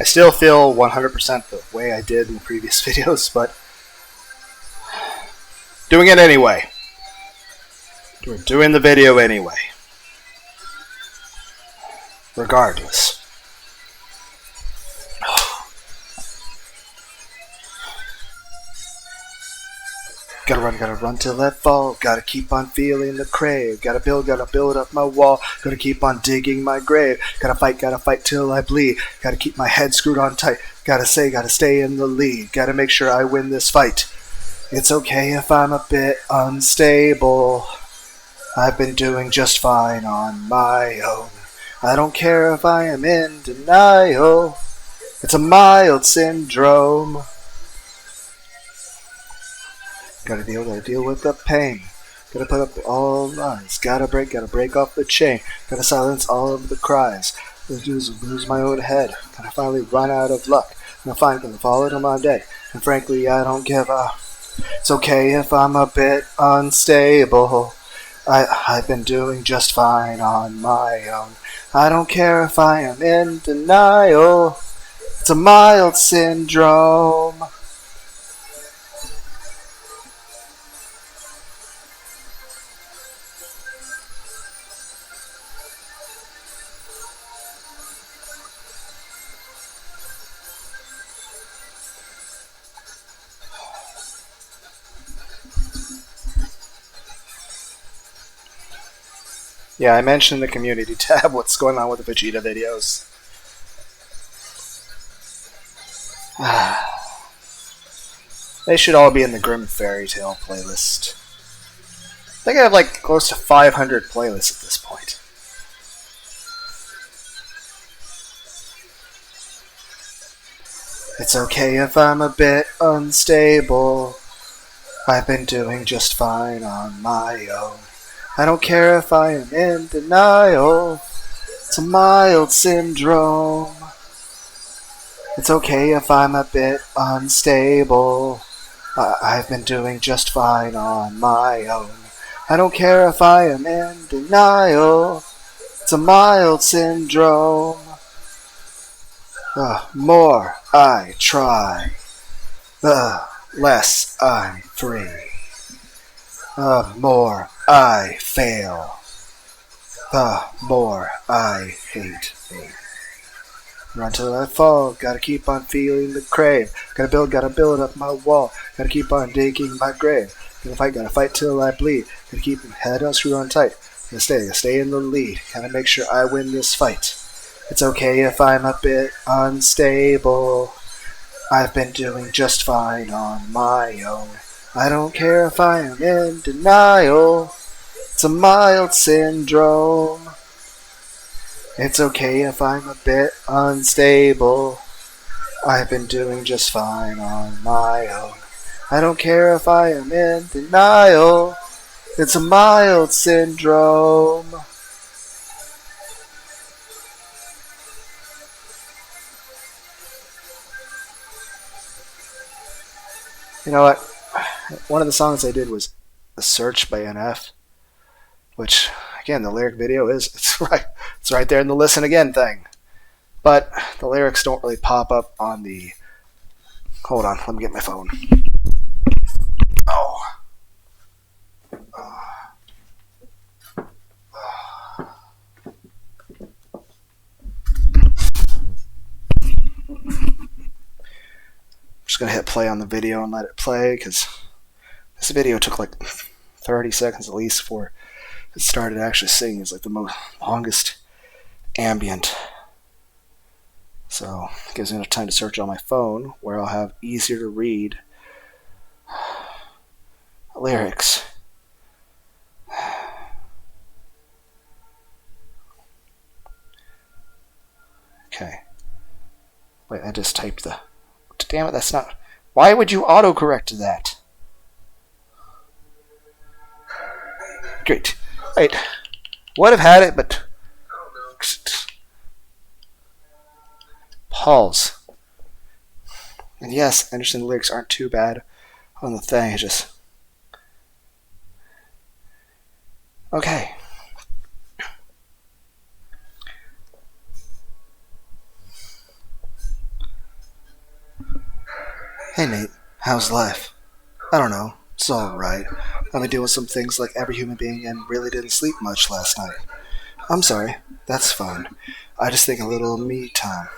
still feel 100% the way I did in the previous videos, but doing it anyway. We're doing the video anyway. Regardless. Gotta run till I fall. Gotta keep on feeling the crave. Gotta build up my wall. Gotta keep on digging my grave. Gotta fight till I bleed. Gotta keep my head screwed on tight. Gotta stay in the lead. Gotta make sure I win this fight. It's okay if I'm a bit unstable. I've been doing just fine on my own. I don't care if I am in denial. It's a mild syndrome. Gotta deal with the pain. Gotta put up all lies. Gotta break off the chain. Gotta silence all of the cries. Lose my own head. Gotta finally run out of luck. Gonna fall into my dead. And frankly, I don't give up. It's okay if I'm a bit unstable. I've been doing just fine on my own. I don't care if I am in denial. It's a mild syndrome. Yeah, I mentioned in the community tab what's going on with the Vegeta videos. They should all be in the Grim Fairy Tale playlist. I think I have like close to 500 playlists at this point. It's okay if I'm a bit unstable. I've been doing just fine on my own. I don't care if I am in denial. It's a mild syndrome. It's okay if I'm a bit unstable. I've been doing just fine on my own. I don't care if I am in denial. It's a mild syndrome. The more I try, the less I'm free. The more I fail, the more I hate me. Run till I fall, gotta keep on feeling the crave. Gotta build up my wall. Gotta keep on digging my grave. Gotta fight till I bleed. Gotta keep my head on screwed on tight. Gotta stay in the lead. Gotta make sure I win this fight. It's okay if I'm a bit unstable. I've been doing just fine on my own. I don't care if I am in denial. It's a mild syndrome. It's okay if I'm a bit unstable. I've been doing just fine on my own. I don't care if I am in denial. It's a mild syndrome. You know what? One of the songs I did was "The Search" by NF, which, again, the lyric video it's right there in the listen again thing. But the lyrics don't really pop up on the... Hold on, let me get my phone. Oh. I'm just going to hit play on the video and let it play, because this video took like 30 seconds at least before it started actually singing. It's like the longest ambient. So it gives me enough time to search on my phone, where I'll have easier to read lyrics. Okay. Wait, I just typed the... Damn it, that's not... Why would you autocorrect that? Great. Wait. Would have had it, but... Pause. And yes, I understand the lyrics aren't too bad on the thing. It's just... Okay. How's life? I don't know. It's alright. I've been doing some things like every human being and really didn't sleep much last night. I'm sorry. That's fine. I just think a little me time.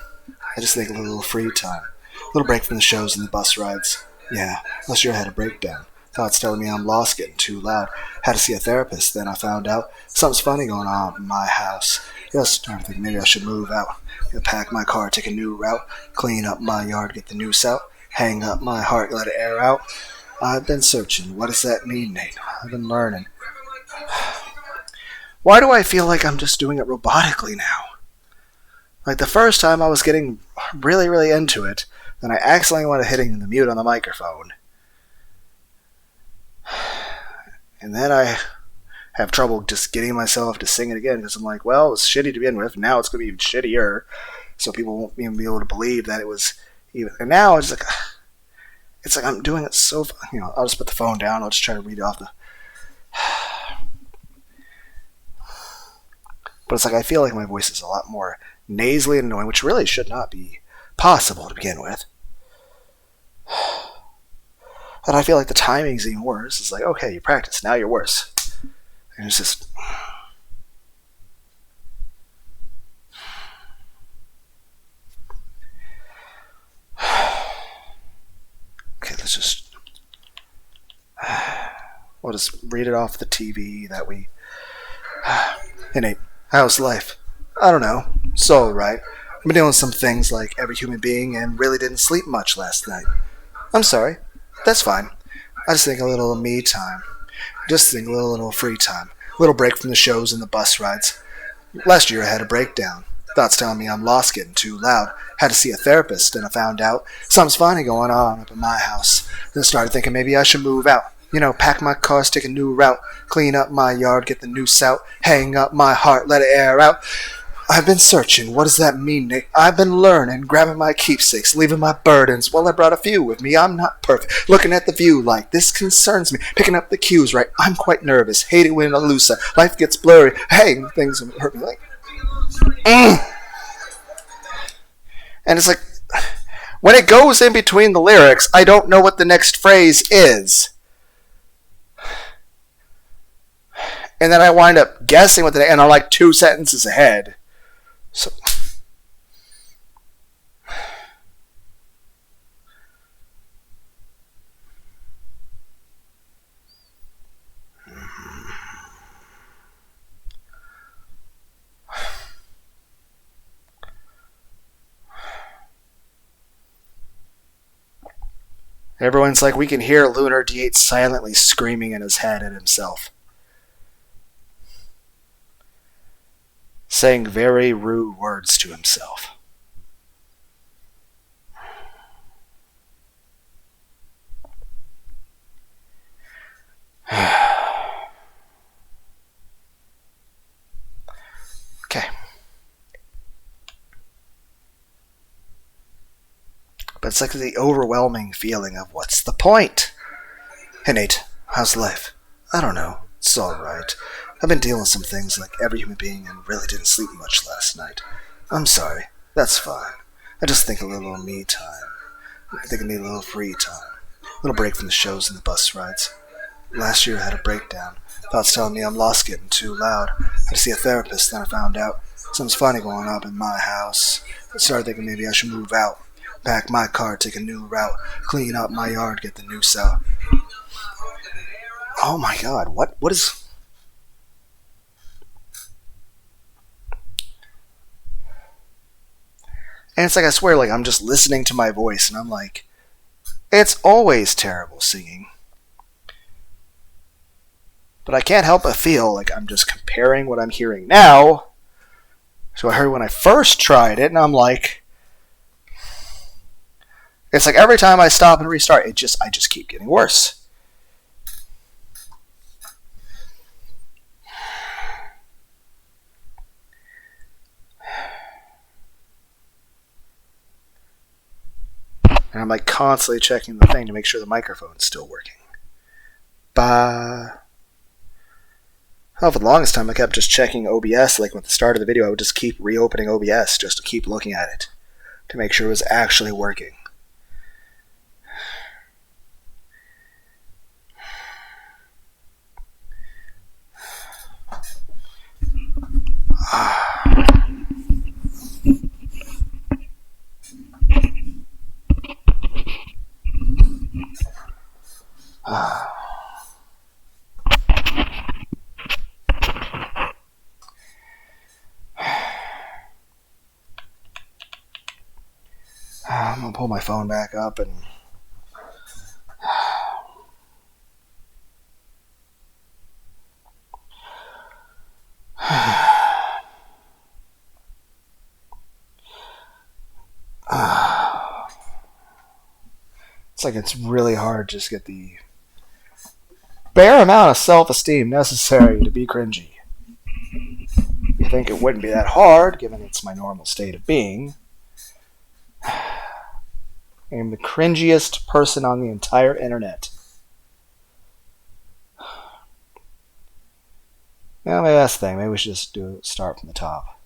I just think a little free time. A little break from the shows and the bus rides. Yeah, last year I had a breakdown. Thoughts telling me I'm lost, getting too loud. Had to see a therapist, then I found out something's funny going on in my house. Just started thinking maybe I should move out. Pack my car, take a new route. Clean up my yard, get the noose out. Hang up my heart, let it air out. I've been searching. What does that mean, Nate? I've been learning. Why do I feel like I'm just doing it robotically now? Like the first time I was getting really into it, then I accidentally went hitting the mute on the microphone. And then I have trouble just getting myself to sing it again because I'm like, well, it was shitty to begin with. Now it's going to be even shittier. So people won't even be able to believe that it was even. And now it's like I'm doing it so, I'll just put the phone down. I'll just try to read off the. But it's like I feel like my voice is a lot more nasally and annoying, which really should not be possible to begin with. And I feel like the timing's even worse. It's like, okay, you practice, now you're worse. And it's just. Okay, let's just. We'll just read it off the TV that we. Hey Nate, how's life? I don't know. It's alright. I've been doing some things like every human being and really didn't sleep much last night. I'm sorry. That's fine. I just think a little me time. Just think a little free time. A little break from the shows and the bus rides. Last year I had a breakdown. Thoughts telling me I'm lost, getting too loud. Had to see a therapist, and I found out something's funny going on up in my house. Then started thinking maybe I should move out. Pack my cars, take a new route. Clean up my yard, get the noose out. Hang up my heart, let it air out. I've been searching. What does that mean, Nick? I've been learning, grabbing my keepsakes, leaving my burdens. Well, I brought a few with me. I'm not perfect. Looking at the view like this concerns me. Picking up the cues right. I'm quite nervous. Hate it when I lose. Life gets blurry. Hey, things hurt me like. And it's like, when it goes in between the lyrics, I don't know what the next phrase is. And then I wind up guessing what and I'm like 2 sentences ahead. So, everyone's like, we can hear Lunar D8 silently screaming in his head at himself. Saying very rude words to himself. Okay. But it's like the overwhelming feeling of what's the point? Hey Nate, how's life? I don't know. It's alright. I've been dealing with some things like every human being and really didn't sleep much last night. I'm sorry. That's fine. I just think a little me time. I think I need a little free time. A little break from the shows and the bus rides. Last year I had a breakdown. Thoughts telling me I'm lost, getting too loud. Had to see a therapist, then I found out something's funny going on in my house. I started thinking maybe I should move out. Pack my car, take a new route. Clean up my yard, get the noose out. Oh my god, what is... And it's like, I swear, like, I'm just listening to my voice, and I'm like, it's always terrible singing. But I can't help but feel like I'm just comparing what I'm hearing now to what I heard when I first tried it, and I'm like, it's like every time I stop and restart, I just keep getting worse. And I'm like constantly checking the thing to make sure the microphone's still working. For the longest time I kept just checking OBS, like at the start of the video I would just keep reopening OBS just to keep looking at it to make sure it was actually working. I'll pull my phone back up and it's like it's really hard to just get the bare amount of self-esteem necessary to be cringy. You think it wouldn't be that hard, given it's my normal state of being. I am the cringiest person on the entire internet. Yeah, maybe that's the thing. Maybe we should just start from the top.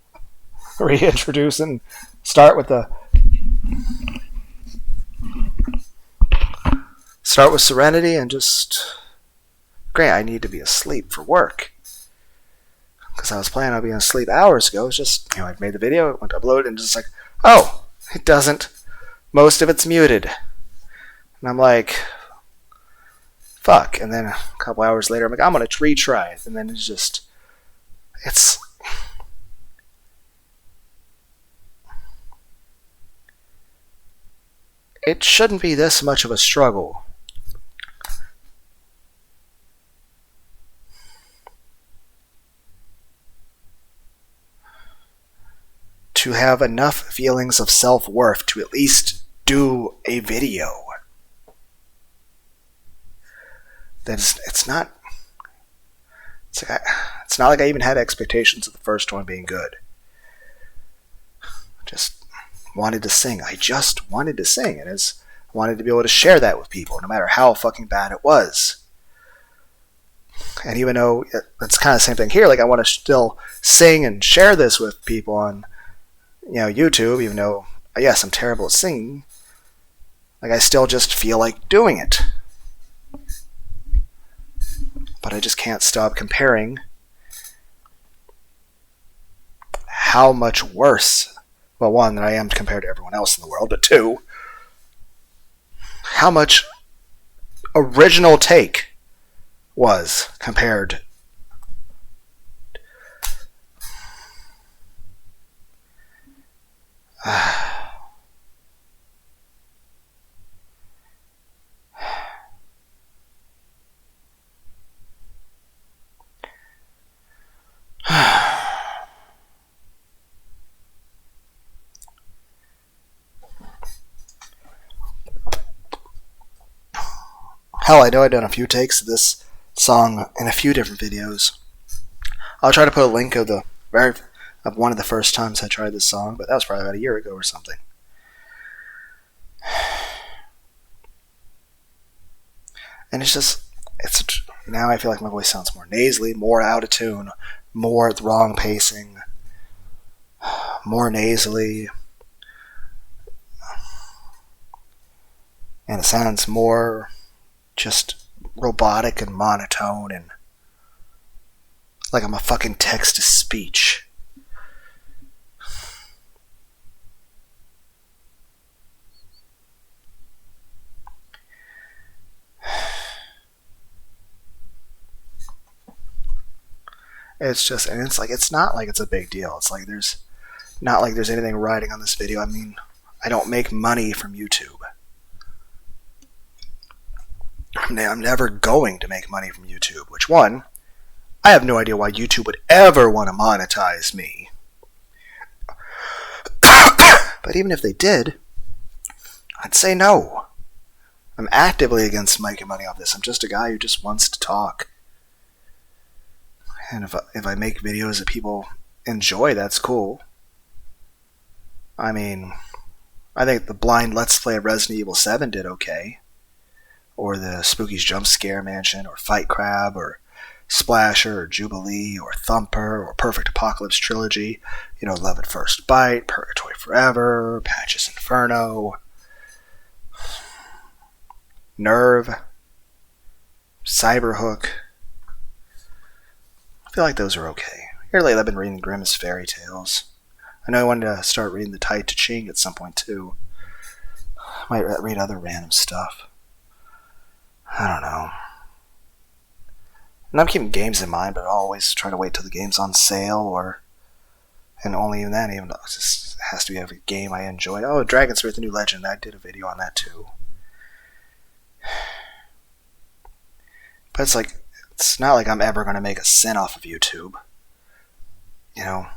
Reintroduce and start with Serenity and just... Great, I need to be asleep for work. Because I was planning on being asleep hours ago. It's just, I made the video, it went to upload, and just like, oh, it doesn't. Most of it's muted. And I'm like, fuck. And then a couple hours later, I'm like, I'm going to retry it. And then it's just, it shouldn't be this much of a struggle to have enough feelings of self-worth to at least do a video. It's not like I even had expectations of the first one being good. I just wanted to sing. I wanted to be able to share that with people, no matter how fucking bad it was. And even though it's kind of the same thing here, like I want to still sing and share this with people on YouTube, even though, yes, I'm terrible at singing, like I still just feel like doing it. But I just can't stop comparing how much worse, well, one, that I am compared to everyone else in the world, but two, how much original take was compared. Hell, I know I've done a few takes of this song in a few different videos. I'll try to put a link of one of the first times I tried this song, but that was probably about a year ago or something. And now I feel like my voice sounds more nasally, more out of tune, more at the wrong pacing, more nasally, and it sounds more just robotic and monotone and like I'm a fucking text-to-speech. It's not like it's a big deal. It's like there's not like there's anything riding on this video. I mean, I don't make money from YouTube. I'm never going to make money from YouTube, which one, I have no idea why YouTube would ever want to monetize me. But even if they did, I'd say no. I'm actively against making money off this. I'm just a guy who just wants to talk. And if I make videos that people enjoy, that's cool. I mean, I think the blind Let's Play of Resident Evil 7 did okay. Or the Spooky's Jump Scare Mansion, or Fight Crab, or Splasher, or Jubilee, or Thumper, or Perfect Apocalypse Trilogy, Love at First Bite, Purgatory Forever, Patches Inferno, Nerve, Cyberhook. I feel like those are okay. Here lately I've been reading Grimm's Fairy Tales. I know I wanted to start reading the Tai Te Ching at some point too. I might read other random stuff. I don't know. And I'm keeping games in mind, but I always try to wait till the game's on sale or And only even then, even though it just has to be a game I enjoy. Oh, Dragon's Birth, the New Legend. I did a video on that too. But it's like, it's not like I'm ever going to make a sin off of YouTube. You know,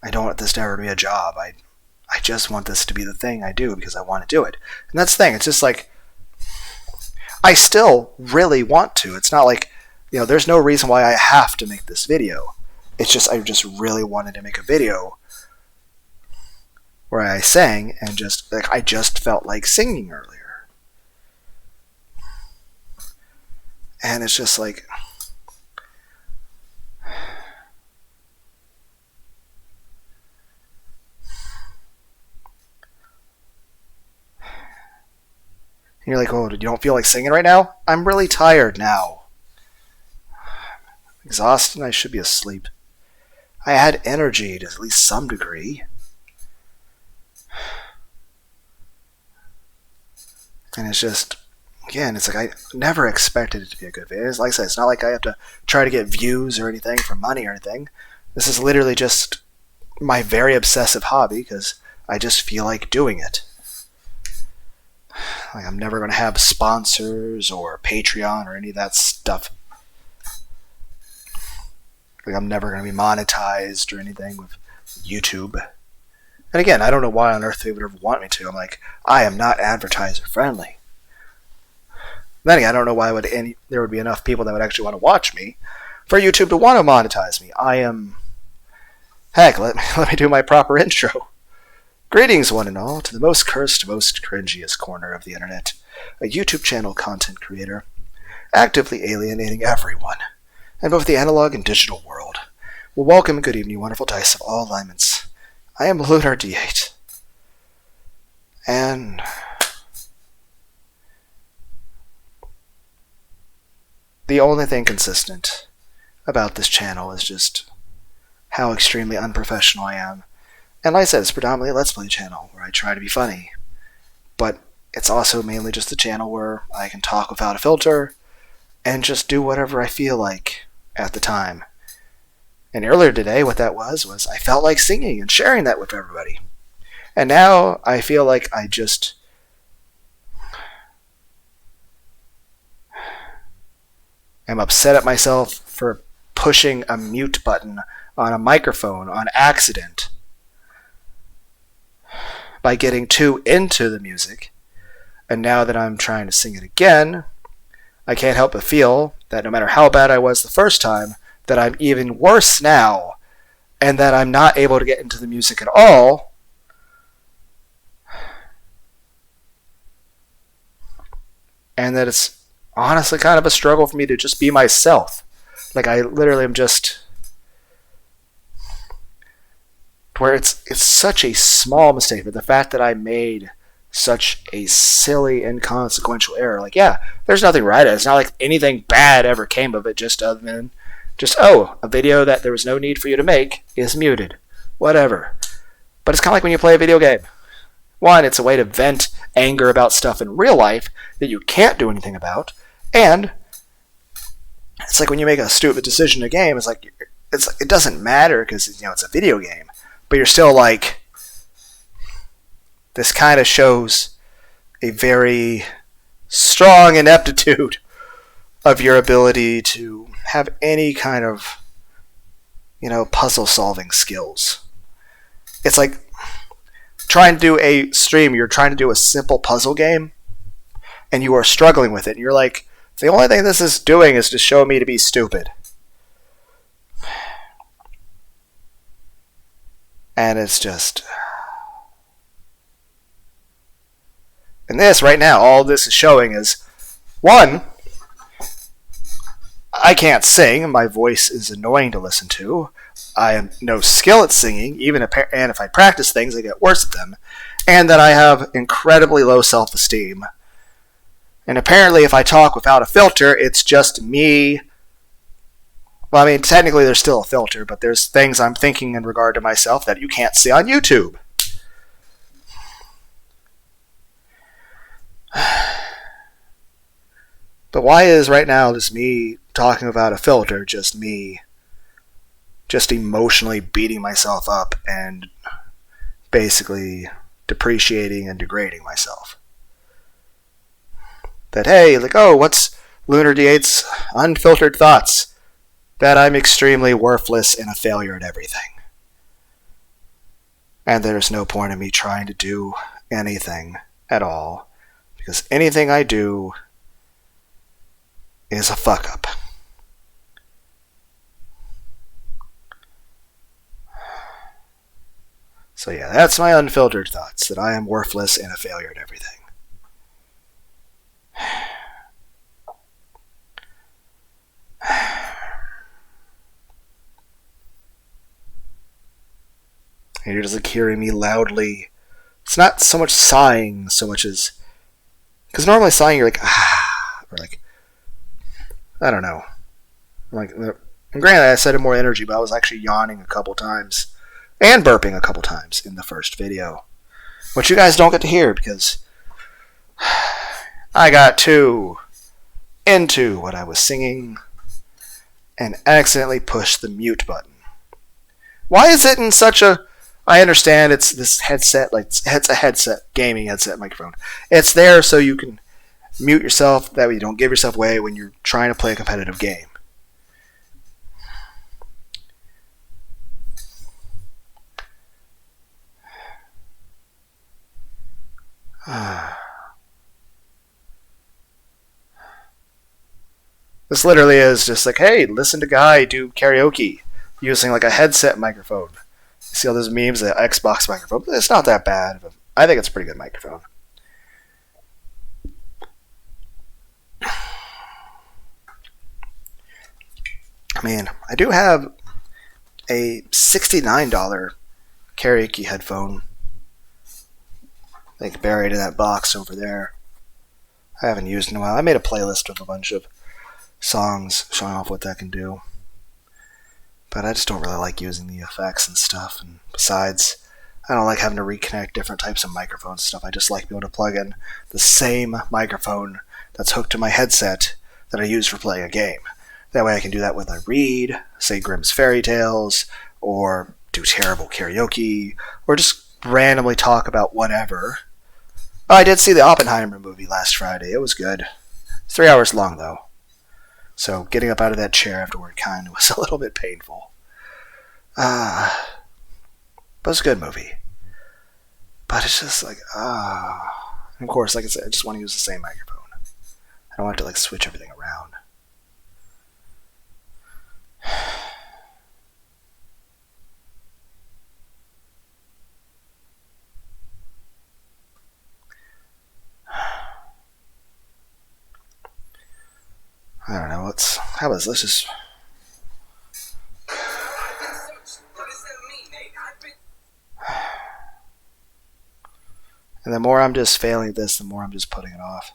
I don't want this to ever be a job. I just want this to be the thing I do because I want to do it. And that's the thing. It's just like, I still really want to. It's not like, there's no reason why I have to make this video. It's just, I just really wanted to make a video where I sang and I just felt like singing earlier. And it's just like, and you're like, oh, you don't feel like singing right now? I'm really tired now. I'm exhausted and I should be asleep. I had energy to at least some degree. And it's just, again, it's like I never expected it to be a good video. Like I said, it's not like I have to try to get views or anything for money or anything. This is literally just my very obsessive hobby because I just feel like doing it. Like I'm never going to have sponsors or Patreon or any of that stuff. Like I'm never going to be monetized or anything with YouTube. And again, I don't know why on earth they would ever want me to. I'm like, I am not advertiser friendly. Then again, I don't know why there would be enough people that would actually want to watch me for YouTube to want to monetize me. I am... Heck, let me do my proper intro. Greetings, one and all, to the most cursed, most cringiest corner of the internet. A YouTube channel content creator, actively alienating everyone in both the analog and digital world. Well, welcome and good evening, wonderful dice of all alignments. I am Lunar D8. And the only thing consistent about this channel is just how extremely unprofessional I am. And like I said, it's predominantly a Let's Play channel where I try to be funny. But it's also mainly just a channel where I can talk without a filter and just do whatever I feel like at the time. And earlier today, what that was I felt like singing and sharing that with everybody. And now I feel like I just... am upset at myself for pushing a mute button on a microphone on accident by getting too into the music. And now that I'm trying to sing it again, I can't help but feel that no matter how bad I was the first time, that I'm even worse now, and that I'm not able to get into the music at all. And that it's honestly kind of a struggle for me to just be myself. Like I literally am just... where it's such a small mistake, but the fact that I made such a silly, inconsequential error, like, yeah, there's nothing right at it. It's not like anything bad ever came of it, just other than, a video that there was no need for you to make is muted. Whatever. But it's kind of like when you play a video game. One, it's a way to vent anger about stuff in real life that you can't do anything about, and it's like when you make a stupid decision in a game, it doesn't matter because it's a video game. But you're still like, this kind of shows a very strong ineptitude of your ability to have any kind of, puzzle solving skills. It's like trying to do a stream, you're trying to do a simple puzzle game, and you are struggling with it. And you're like, the only thing this is doing is to show me to be stupid. And it's just... And this, right now, all this is showing is, one, I can't sing. My voice is annoying to listen to. I have no skill at singing, and if I practice things, I get worse at them. And that I have incredibly low self-esteem. And apparently, if I talk without a filter, it's just me... Well, I mean, technically there's still a filter, but there's things I'm thinking in regard to myself that you can't see on YouTube. But why is right now just me talking about a filter just me just emotionally beating myself up and basically depreciating and degrading myself. That, hey, like, oh, what's Lunar D8's unfiltered thoughts? That I'm extremely worthless and a failure at everything. And there's no point in me trying to do anything at all, because anything I do is a fuck up. So yeah, that's my unfiltered thoughts, that I am worthless and a failure at everything. And you're just like hearing me loudly. It's not so much sighing so much as, because normally sighing you're like ah, or like, I don't know. Like, and granted, I said it more energy, but I was actually yawning a couple times and burping a couple times in the first video, which you guys don't get to hear because I got too into what I was singing and accidentally pushed the mute button. Why is it in such a... I understand it's this headset, like it's a headset, gaming headset microphone. It's there so you can mute yourself, that way you don't give yourself away when you're trying to play a competitive game. This literally is just like, hey, listen to Guy do karaoke using like a headset microphone. You see all those memes, the Xbox microphone? It's not that bad. I think it's a pretty good microphone. I mean, I do have a $69 karaoke headphone, like buried in that box over there. I haven't used in a while. I made a playlist with a bunch of songs showing off what that can do. But I just don't really like using the effects and stuff. And besides, I don't like having to reconnect different types of microphones and stuff. I just like being able to plug in the same microphone that's hooked to my headset that I use for playing a game. That way I can do that when I read, say Grimm's Fairy Tales, or do terrible karaoke, or just randomly talk about whatever. Oh, I did see the Oppenheimer movie last Friday. It was good. It's 3 hours long, though. So getting up out of that chair afterward kind of was a little bit painful. But it was a good movie. But it's just like, And of course, like I said, I just want to use the same microphone. I don't want to like switch everything around. I don't know, let's just... And the more I'm just failing at this, the more I'm just putting it off.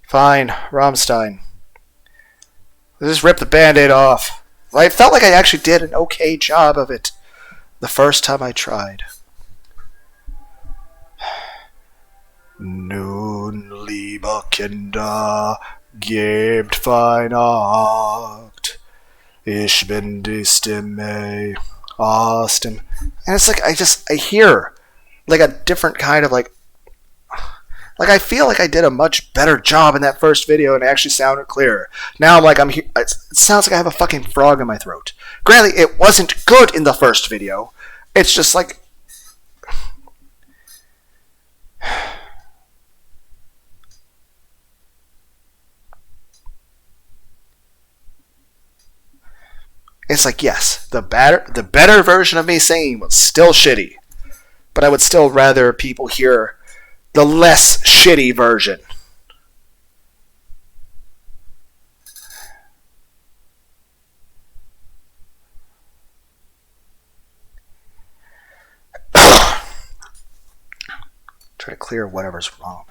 Fine, Rammstein. Let's just rip the Band-Aid off. I felt like I actually did an okay job of it the first time I tried. Nun, lieber Kinder, gebt fein Acht. Ich bin die Stimme aus dem... And it's like, I hear like a different kind of like I feel like I did a much better job in that first video and it actually sounded clearer. Now I'm like, it sounds like I have a fucking frog in my throat. Granted, it wasn't good in the first video. It's just like... It's like, yes, the better version of me singing was still shitty. But I would still rather people hear the less shitty version. Try to clear whatever's wrong.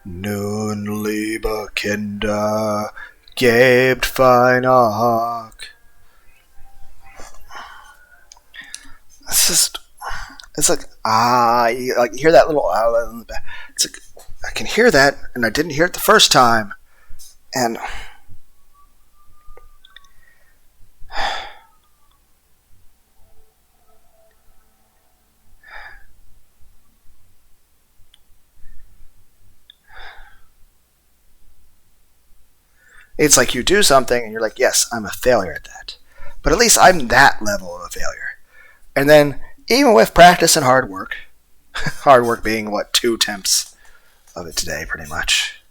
Nun, liebe Kinder, Gebt Feinak. It's just, it's like, you like hear that little in the back. It's like, I can hear that, and I didn't hear it the first time. And it's like you do something, and you're like, yes, I'm a failure at that. But at least I'm that level of a failure. And then, even with practice and hard work being, 2 attempts of it today, pretty much.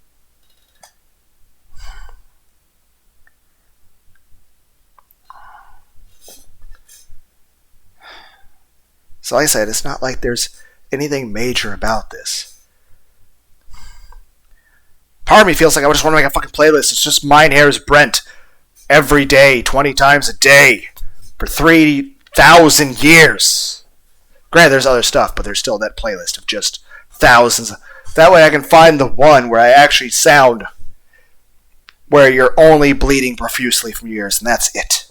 So like I said, it's not like there's anything major about this. Part of me feels like I just want to make a fucking playlist. It's just Mine Hair's Brent every day, 20 times a day, for 3,000 years. Granted, there's other stuff, but there's still that playlist of just thousands. That way I can find the one where I actually sound where you're only bleeding profusely from your ears, and that's it.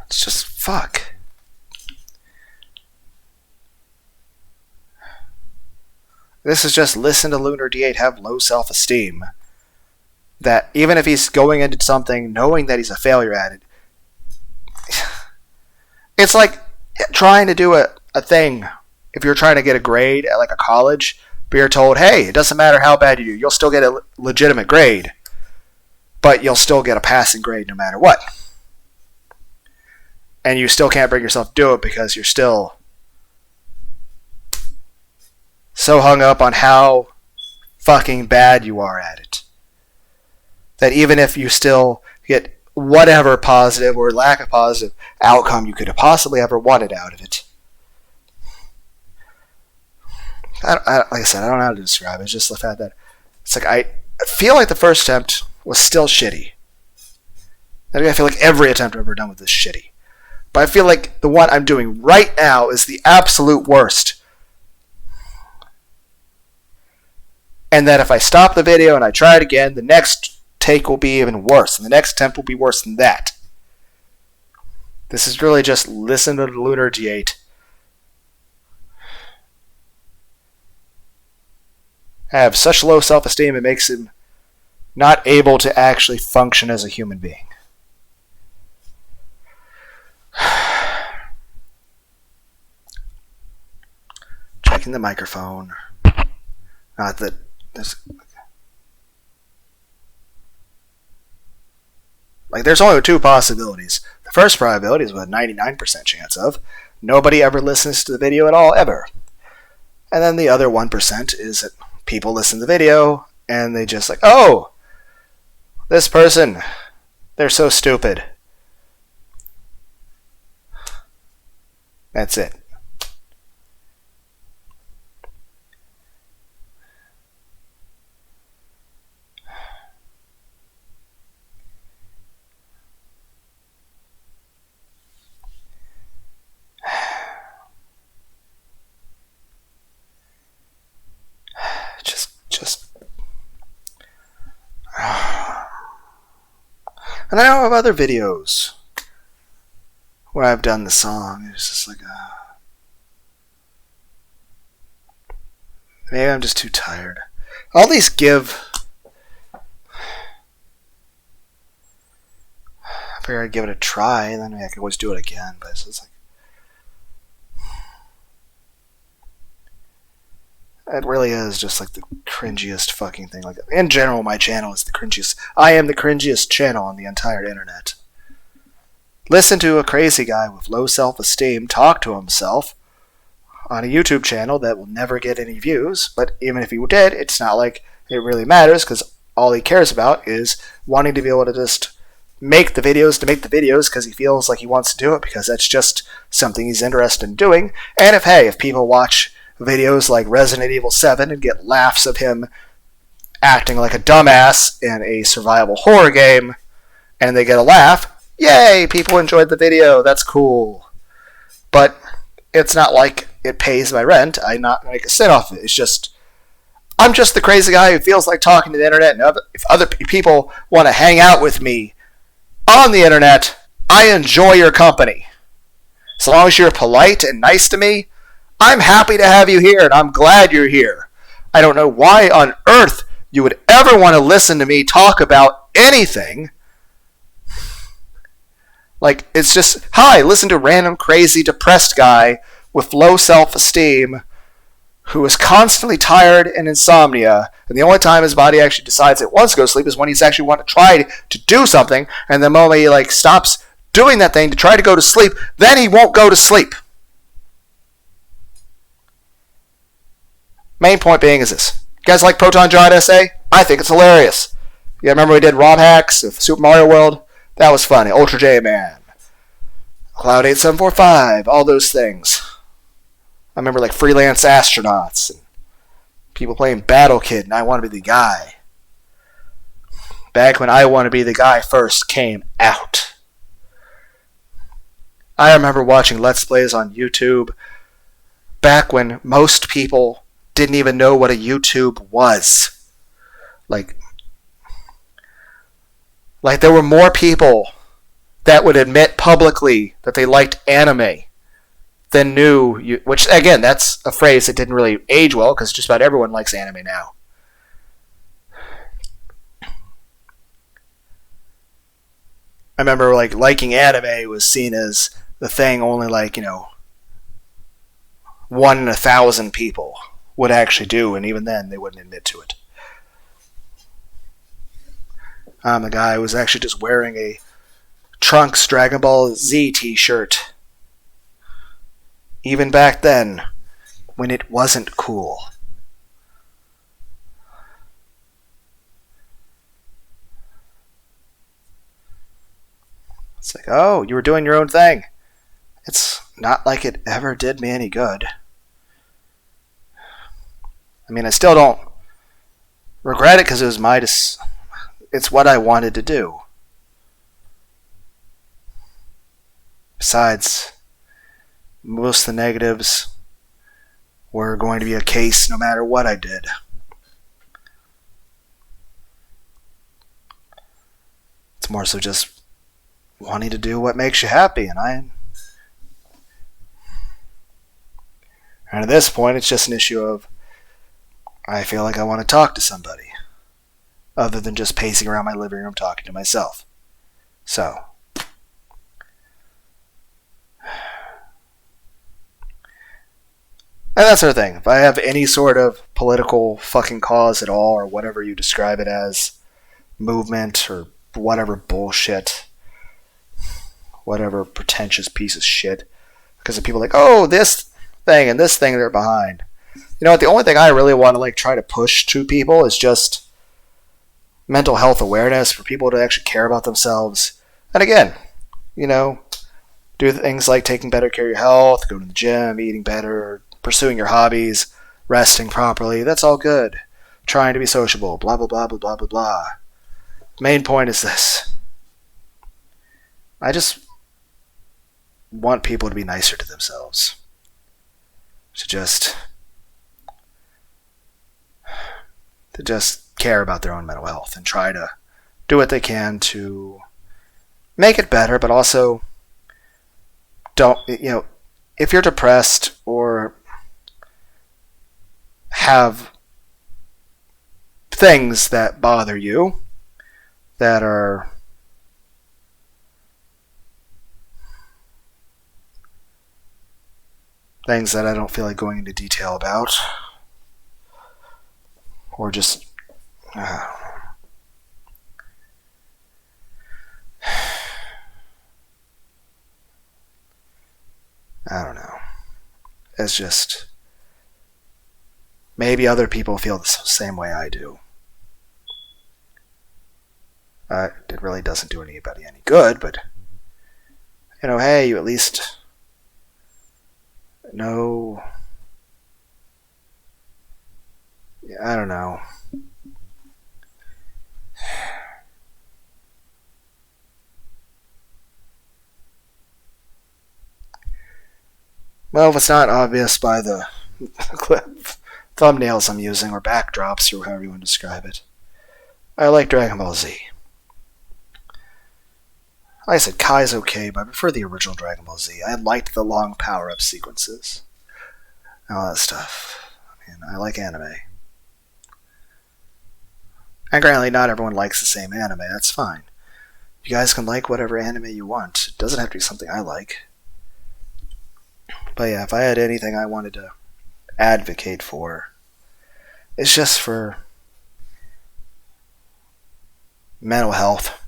It's just fuck. This is just listen to Lunar D8 have low self-esteem. That even if he's going into something knowing that he's a failure at it, it's like trying to do a thing. If you're trying to get a grade at like a college, but you're told, hey, it doesn't matter how bad you do, you'll still get a legitimate grade, but you'll still get a passing grade no matter what. And you still can't bring yourself to do it because you're still so hung up on how fucking bad you are at it. That even if you still get whatever positive or lack of positive outcome you could have possibly ever wanted out of it. Like I said, I don't know how to describe it. It's just the fact that it's like I feel like the first attempt was still shitty. I feel like every attempt I've ever done with this is shitty. But I feel like the one I'm doing right now is the absolute worst. And that if I stop the video and I try it again, the next take will be even worse, and the next attempt will be worse than that. This is really just listen to the Lunar D8. Have such low self-esteem it makes him not able to actually function as a human being. Checking the microphone. Not that this. Like, there's only 2 possibilities. The first probability is with a 99% chance of nobody ever listens to the video at all, ever. And then the other 1% is that people listen to the video and they just like, oh, this person, they're so stupid. That's it. And I know of other videos where I've done the song. It's just like, maybe I'm just too tired. I'll at least give. I figure I'd give it a try, and then I can always do it again. But it's just like, it really is just like the cringiest fucking thing. Like, in general, my channel is the cringiest. I am the cringiest channel on the entire internet. Listen to a crazy guy with low self-esteem talk to himself on a YouTube channel that will never get any views. But even if he did, it's not like it really matters, because all he cares about is wanting to be able to just make the videos because he feels like he wants to do it, because that's just something he's interested in doing. And if people watch videos like Resident Evil 7 and get laughs of him acting like a dumbass in a survival horror game, and they get a laugh, yay, people enjoyed the video, that's cool. But it's not like it pays my rent. I'm not going to make a cent off of it. It's just, I'm just the crazy guy who feels like talking to the internet. And if other people want to hang out with me on the internet, I enjoy your company. As long as you're polite and nice to me, I'm happy to have you here, and I'm glad you're here. I don't know why on earth you would ever want to listen to me talk about anything. Like, it's just, hi, listen to random, crazy, depressed guy with low self-esteem who is constantly tired and insomnia, and the only time his body actually decides it wants to go to sleep is when he's actually want to try to do something, and the moment he stops doing that thing to try to go to sleep, then he won't go to sleep. Main point being is this. You guys like Proton John essay? I think it's hilarious. You remember we did ROM hacks of Super Mario World? That was funny. Ultra J Man. Cloud 8745. All those things. I remember freelance astronauts and people playing Battle Kid and I Want to Be the Guy. Back when I Want to Be the Guy first came out. I remember watching Let's Plays on YouTube back when most people didn't even know what a YouTube was. There were more people that would admit publicly that they liked anime than knew, which again, that's a phrase that didn't really age well because just about everyone likes anime now. I remember liking anime was seen as the thing only 1 in 1,000 people would actually do, and even then they wouldn't admit to it. I'm the guy who was actually just wearing a Trunks Dragon Ball Z t-shirt. Even back then, when it wasn't cool. It's oh, you were doing your own thing. It's not like it ever did me any good. I mean, I still don't regret it because it was it's what I wanted to do. Besides, most of the negatives were going to be a case no matter what I did. It's more so just wanting to do what makes you happy, and at this point, it's just an issue of I feel like I want to talk to somebody other than just pacing around my living room talking to myself. So, and that sort of thing. If I have any sort of political fucking cause at all, or whatever you describe it as, movement, or whatever bullshit, whatever pretentious piece of shit, because of people oh, this thing and this thing they're behind. You know what, the only thing I really want to try to push to people is just mental health awareness for people to actually care about themselves. And again, do things like taking better care of your health, going to the gym, eating better, pursuing your hobbies, resting properly. That's all good. Trying to be sociable, blah, blah, blah, blah, blah, blah, blah. Main point is this. I just want people to be nicer to themselves. To just care about their own mental health and try to do what they can to make it better, but also don't, if you're depressed or have things that bother you that are things that I don't feel like going into detail about, or just I don't know. It's just maybe other people feel the same way I do. It really doesn't do anybody any good, but hey, you at least know. I don't know. Well, if it's not obvious by the thumbnails I'm using, or backdrops, or however you want to describe it, I like Dragon Ball Z. Like I said, Kai's okay, but I prefer the original Dragon Ball Z. I liked the long power-up sequences. And all that stuff. I mean, I like anime. And granted, not everyone likes the same anime. That's fine. You guys can like whatever anime you want. It doesn't have to be something I like. But yeah, if I had anything I wanted to advocate for, it's just for mental health.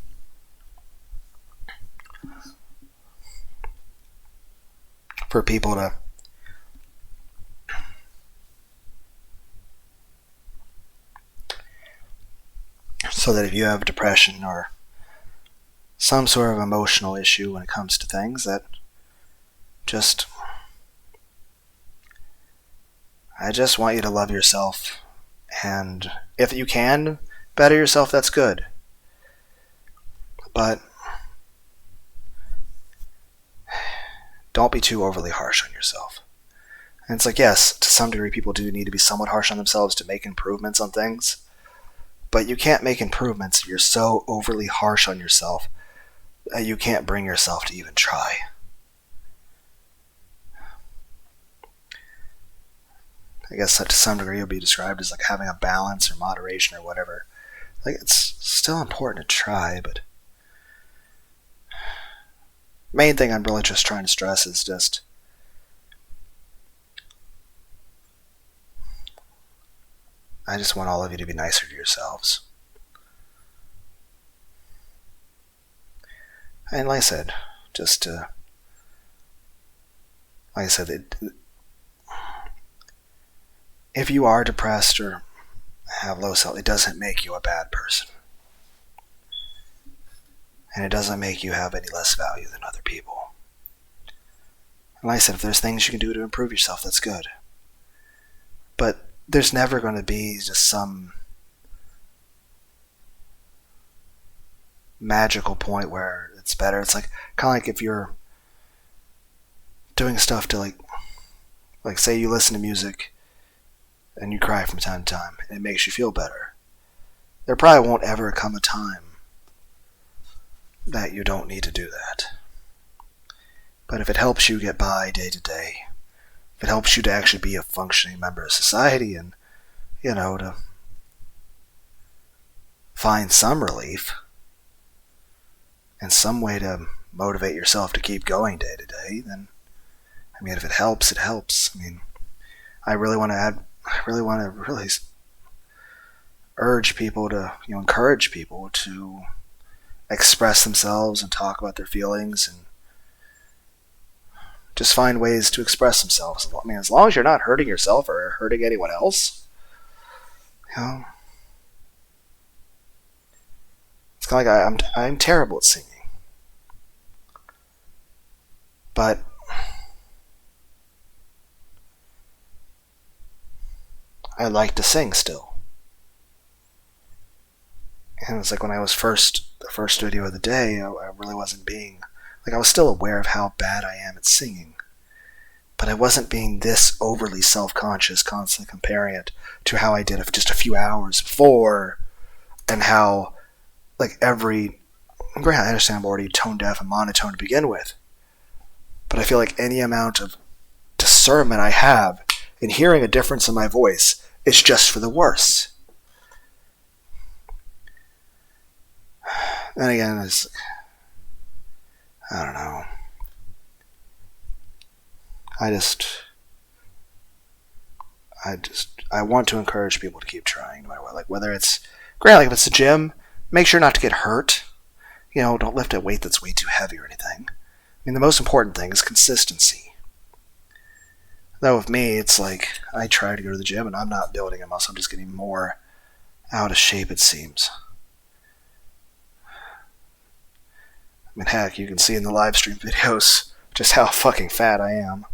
For people to so that if you have depression or some sort of emotional issue when it comes to things, that just I just want you to love yourself, and if you can better yourself, that's good. But don't be too overly harsh on yourself. And it's like, yes, to some degree people do need to be somewhat harsh on themselves to make improvements on things, but you can't make improvements if you're so overly harsh on yourself that you can't bring yourself to even try. I guess that to some degree it'll be described as like having a balance or moderation or whatever. Like, it's still important to try, but main thing I'm really just trying to stress is just I just want all of you to be nicer to yourselves. And like I said, just like I said, if you are depressed or have low self, it doesn't make you a bad person. And it doesn't make you have any less value than other people. And like I said, if there's things you can do to improve yourself, that's good. But there's never going to be just some magical point where it's better. It's like kind of like if you're doing stuff to like say you listen to music and you cry from time to time and it makes you feel better. There probably won't ever come a time that you don't need to do that. But if it helps you get by day to day, if it helps you to actually be a functioning member of society and, to find some relief and some way to motivate yourself to keep going day to day, then, I mean, if it helps, it helps. I mean, I really want to really urge people to, encourage people to express themselves and talk about their feelings and just find ways to express themselves. I mean, as long as you're not hurting yourself or hurting anyone else, it's kind of like I'm terrible at singing. But I like to sing still. And it was like when I was the first video of the day, I really wasn't being, I was still aware of how bad I am at singing. But I wasn't being this overly self-conscious, constantly comparing it to how I did just a few hours before, and how, granted, I understand I'm already tone deaf and monotone to begin with, but I feel like any amount of discernment I have in hearing a difference in my voice is just for the worse. And again, I don't know. I want to encourage people to keep trying no matter what. Whether it's, granted, if it's a gym, make sure not to get hurt. Don't lift a weight that's way too heavy or anything. I mean, the most important thing is consistency. Though with me, it's like, I try to go to the gym and I'm not building a muscle, I'm just getting more out of shape, it seems. I mean, heck, you can see in the live stream videos just how fucking fat I am.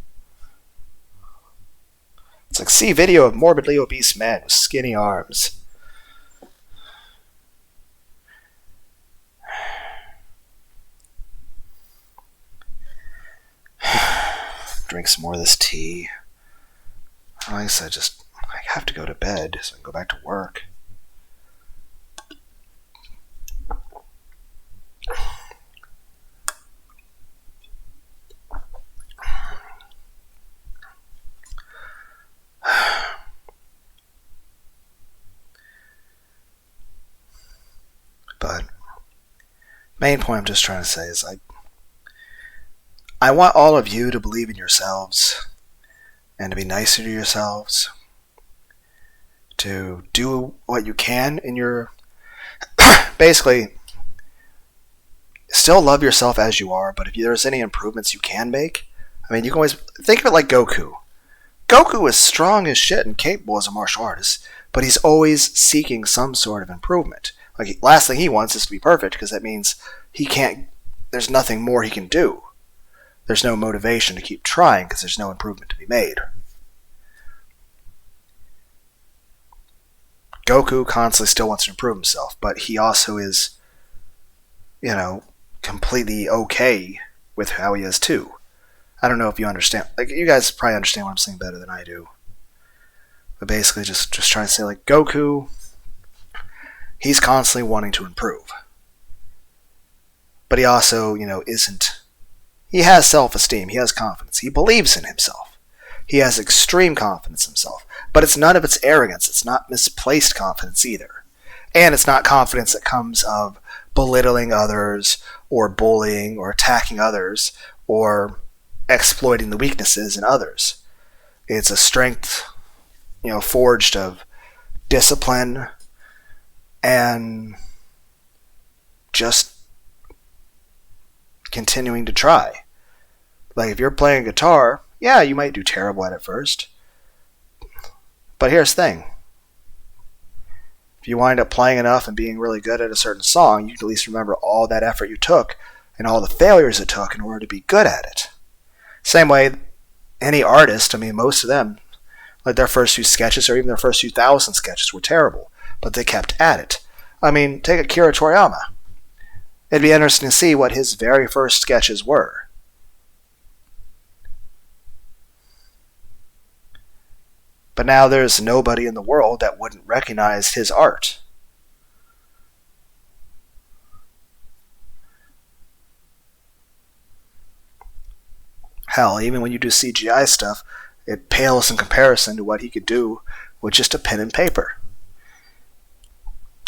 It's like, see video of morbidly obese men with skinny arms. drink some more of this tea. Like I said, I have to go to bed so I can go back to work. But main point I'm just trying to say is I want all of you to believe in yourselves and to be nicer to yourselves, to do what you can in your basically still love yourself as you are, but if there's any improvements you can make, I mean, you can always think of it like Goku. Goku is strong as shit and capable as a martial artist, but he's always seeking some sort of improvement. Like, last thing he wants is to be perfect, because that means there's nothing more he can do. There's no motivation to keep trying because there's no improvement to be made. Goku constantly still wants to improve himself, but he also is, completely okay with how he is too. I don't know if you understand. Like, you guys probably understand what I'm saying better than I do. But basically, just trying to say, like, Goku, he's constantly wanting to improve. But he also, isn't... He has self-esteem. He has confidence. He believes in himself. He has extreme confidence in himself. But it's none of its arrogance. It's not misplaced confidence either. And it's not confidence that comes of belittling others or bullying or attacking others or exploiting the weaknesses in others. It's a strength, forged of discipline and just continuing to try. Like, if you're playing a guitar, yeah, you might do terrible at it first. But here's the thing. If you wind up playing enough and being really good at a certain song, you can at least remember all that effort you took and all the failures it took in order to be good at it. Same way, any artist, most of them, like their first few sketches or even their first few thousand sketches were terrible, but they kept at it. Take Akira Toriyama. It'd be interesting to see what his very first sketches were. But now there's nobody in the world that wouldn't recognize his art. Hell, even when you do CGI stuff, it pales in comparison to what he could do with just a pen and paper.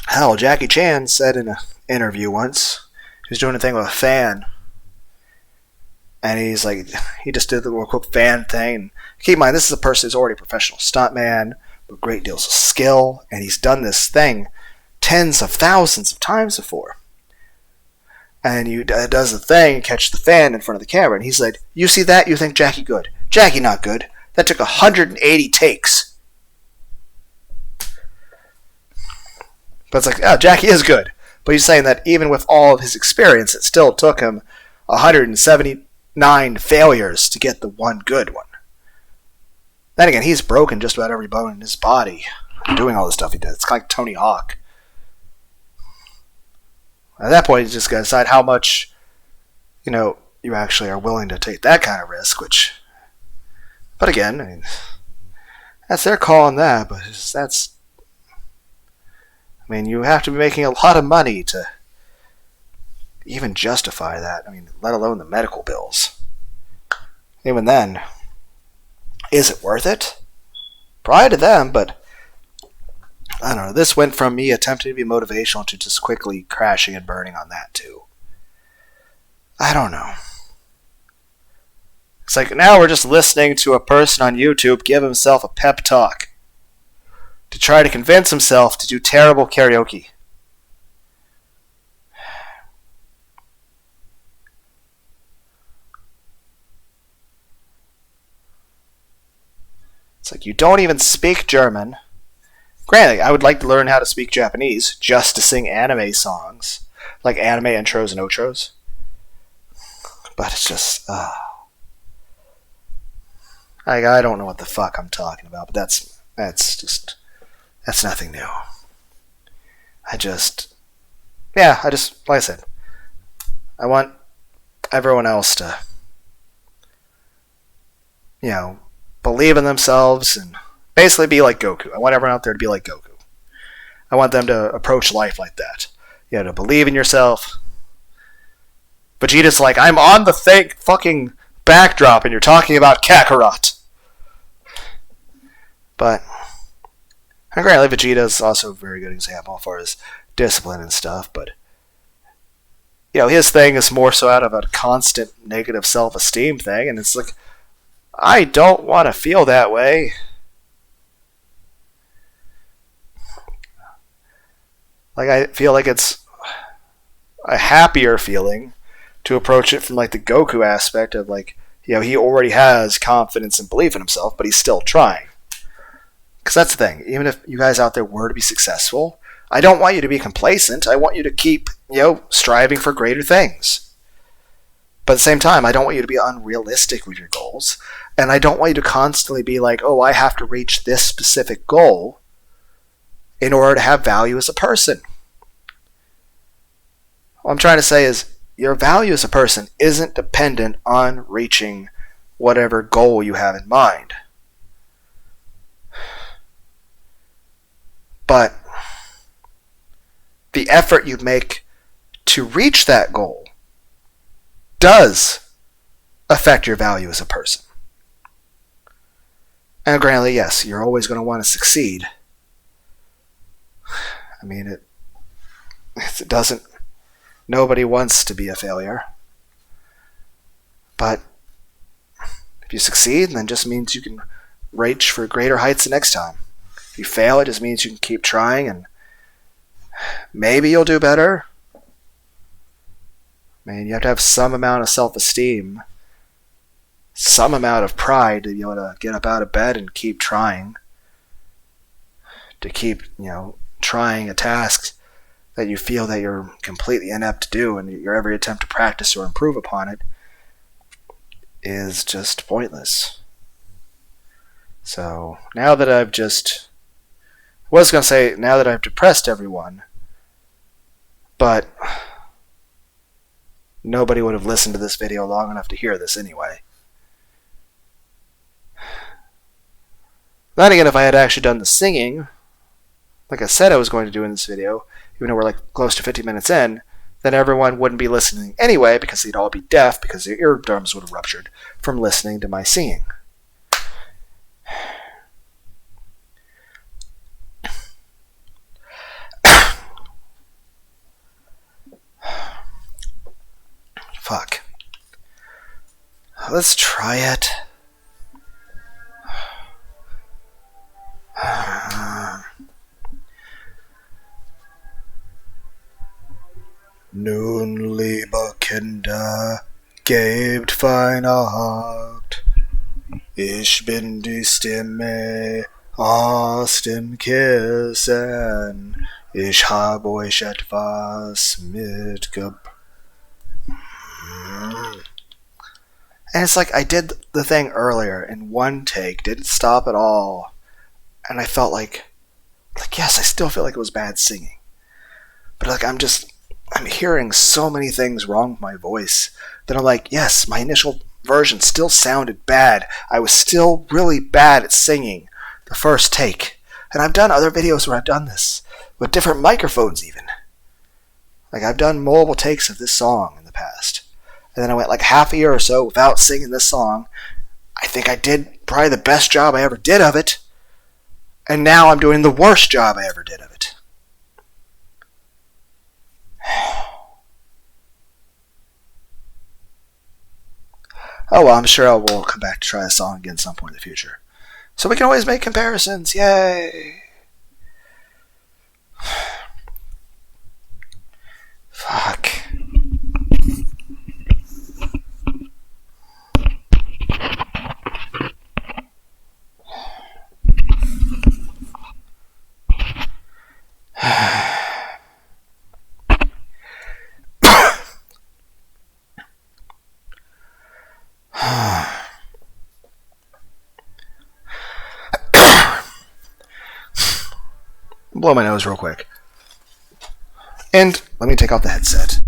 Hell, Jackie Chan said in an interview once, he was doing a thing with a fan, and he's like, he just did the little quick fan thing. And keep in mind, this is a person who's already a professional stuntman with great deals of skill, and he's done this thing tens of thousands of times before. And he does the thing, catch the fan in front of the camera, and he's like, you see that? You think Jackie good? Jackie not good. That took 180 takes. But it's like, oh, Jackie is good. But he's saying that even with all of his experience, it still took him 179 failures to get the one good one. Then again, he's broken just about every bone in his body doing all the stuff he did. It's kind of like Tony Hawk. At that point, you just got to decide how much, you actually are willing to take that kind of risk, but again, that's their call on that, but you have to be making a lot of money to even justify that. Let alone the medical bills. Even then, is it worth it? Probably to them, but I don't know. This went from me attempting to be motivational to just quickly crashing and burning on that too. I don't know. It's like now we're just listening to a person on YouTube give himself a pep talk to try to convince himself to do terrible karaoke. It's like, you don't even speak German. Granted, I would like to learn how to speak Japanese just to sing anime songs, like anime intros and outros. But it's just, I don't know what the fuck I'm talking about, but that's nothing new. Like I said, I want everyone else to believe in themselves and basically be like Goku. I want everyone out there to be like Goku. I want them to approach life like that. To believe in yourself. Vegeta's like, I'm on the fucking backdrop and you're talking about Kakarot. But, and granted, Vegeta's also a very good example as far as discipline and stuff, but, his thing is more so out of a constant negative self-esteem thing, and it's like, I don't want to feel that way. Like, I feel like it's a happier feeling to approach it from, like, the Goku aspect of, like, he already has confidence and belief in himself, but he's still trying. Because that's the thing. Even if you guys out there were to be successful, I don't want you to be complacent. I want you to keep, striving for greater things. But at the same time, I don't want you to be unrealistic with your goals. And I don't want you to constantly be like, oh, I have to reach this specific goal in order to have value as a person. What I'm trying to say is, your value as a person isn't dependent on reaching whatever goal you have in mind. But the effort you make to reach that goal does affect your value as a person. And granted, yes, you're always going to want to succeed. I mean, it doesn't... Nobody wants to be a failure. But if you succeed, then it just means you can reach for greater heights the next time. If you fail, it just means you can keep trying and maybe you'll do better. I mean, you have to have some amount of self-esteem, some amount of pride to be able to get up out of bed and keep trying. To keep, trying a task that you feel that you're completely inept to do, and your every attempt to practice or improve upon it is just pointless. So, now that I've now that I've depressed everyone, but nobody would have listened to this video long enough to hear this anyway. Then again, if I had actually done the singing, like I said I was going to do in this video, even though we're like close to 50 minutes in, then everyone wouldn't be listening anyway because they'd all be deaf because their eardrums would have ruptured from listening to my singing. Fuck. Let's try it. Nun liebe Kinder, gebt feine Acht. Ich bin die Stimme aus dem Kissen. Ich hab euch etwas mitgebracht. And it's like I did the thing earlier in one take, didn't stop at all. And I felt like yes, I still feel like it was bad singing. But like I'm hearing so many things wrong with my voice that I'm like, yes, my initial version still sounded bad. I was still really bad at singing the first take. And I've done other videos where I've done this with different microphones even. Like I've done multiple takes of this song in the past. And then I went like half a year or so without singing this song. I think I did probably the best job I ever did of it. And now I'm doing the worst job I ever did of it. Oh well, I'm sure I will come back to try the song again at some point in the future. So we can always make comparisons. Yay! Fuck. Blow my nose real quick. And let me take off the headset.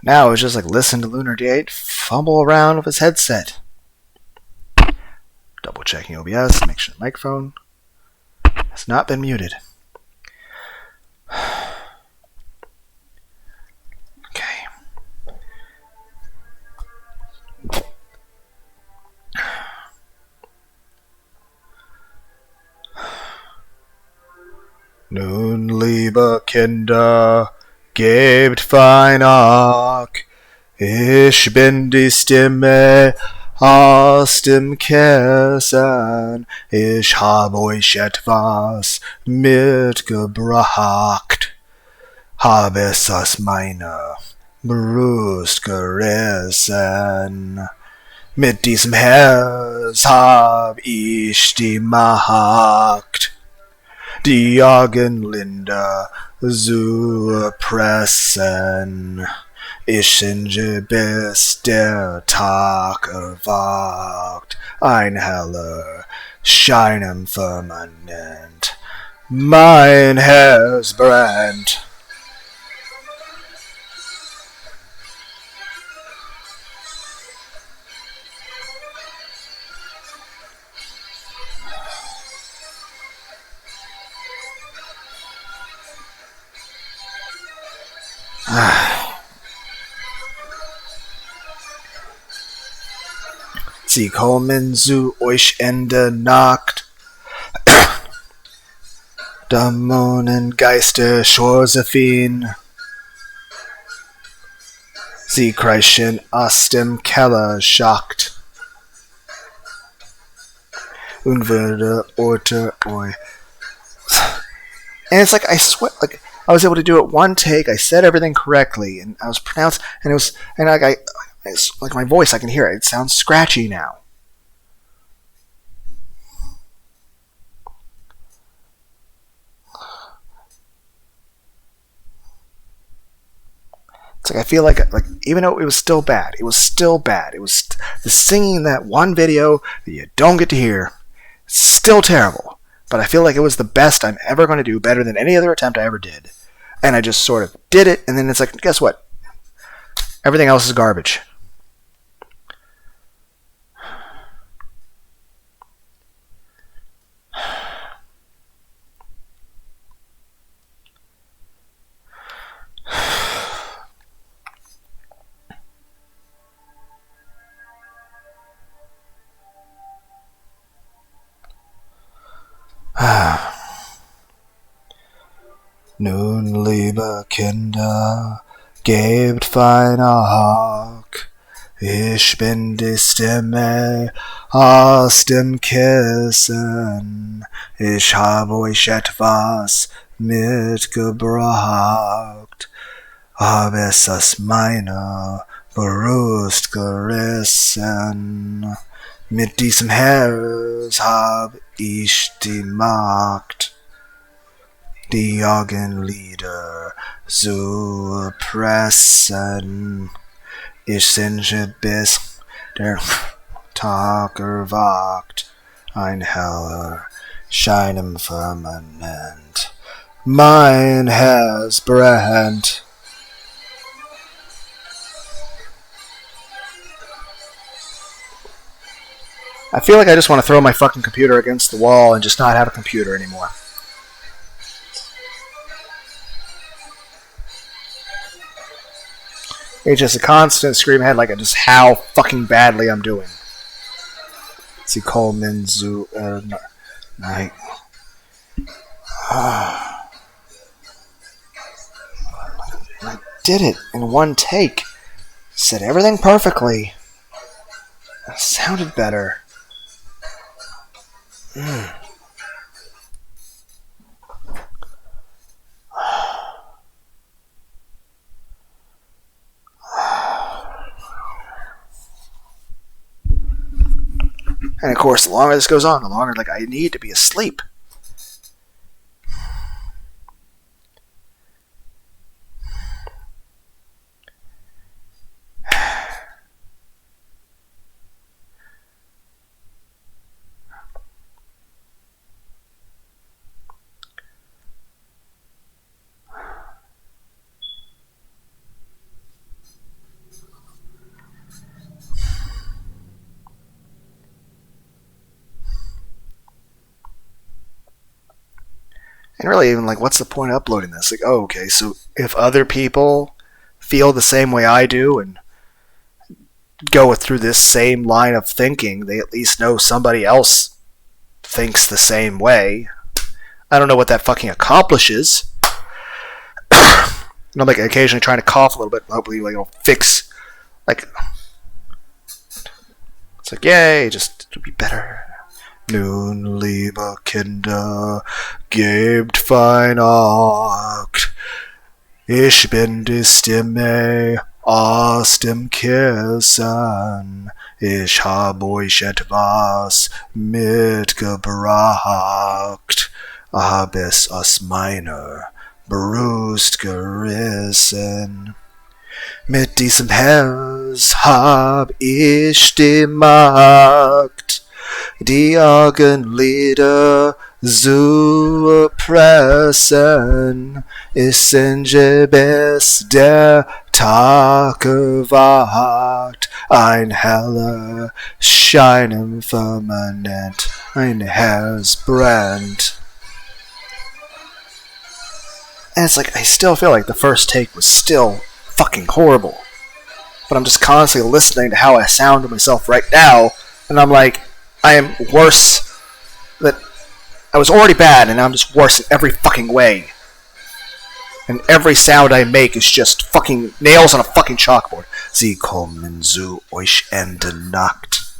Now it was just like listen to Lunar Date fumble around with his headset. Double checking OBS, make sure the microphone has not been muted. Okay. Nun, liebe Kinder, gebt fein Acht. Ich bin die Stimme aus dem Kissen. Ich habe euch etwas mitgebracht. Hab es aus meiner Brust gerissen. Mit diesem Herz hab ich die Macht, die Augenlider zu pressen. Ich singe, bis der Tag erwacht, ein heller Schein im Firmament. Mein Herz brennt. Sie kommen zu euch in der Nacht, Dämonen, Geister, Josephine. Sie kreischen aus dem Kellerschacht und würde unter euch. And it's like I swear, like I was able to do it one take. I said everything correctly, and I was pronounced, and it was, and it's like my voice, I can hear it. It sounds scratchy now. It's like I feel like even though it was still bad, it was still bad. It was the singing in that one video that you don't get to hear. It's still terrible, but I feel like it was the best I'm ever going to do, better than any other attempt I ever did. And I just sort of did it, and then it's like, guess what? Everything else is garbage. Nun, liebe Kinder, gebt fein Acht. Ich bin die Stimme aus dem Kissen. Ich habe euch etwas mitgebracht. Hab es aus meiner Brust gerissen. Mit diesem Herz hab ich die Macht, die Augenlider zu pressen. Ich singe, bis der Tag erwacht, ein heller Schein im Firmament. Mein Herz brennt. I feel like I just want to throw my fucking computer against the wall and just not have a computer anymore. It's just a constant scream ahead, like just how fucking badly I'm doing. Sie kommen zu night. I did it in one take. Said everything perfectly. It sounded better. And of course, the longer this goes on, the longer like I need to be asleep. And really, even like, what's the point of uploading this? Like, oh, okay, so if other people feel the same way I do and go through this same line of thinking, they at least know somebody else thinks the same way. I don't know what that fucking accomplishes. And I'm like occasionally trying to cough a little bit, hopefully like it'll fix. Like, it's like, yay, just it'll be better. Nun, liebe Kinder, gebt fein Acht. Ich bin die Stimme aus dem Kissen. Ich hab euch etwas mitgebracht. Hab es aus meiner Brust gerissen. Mit diesem Herz hab ich die Macht, die Augenlider zu erpressen. Ich singe bis der Tag erwacht, ein heller Schein im Firmament, ein Herz brennt. And it's like, I still feel like the first take was still fucking horrible. But I'm just constantly listening to how I sound to myself right now, and I'm like, I am worse. That I was already bad, and now I'm just worse in every fucking way. And every sound I make is just fucking nails on a fucking chalkboard. Sie kommen zu euch in der Nacht.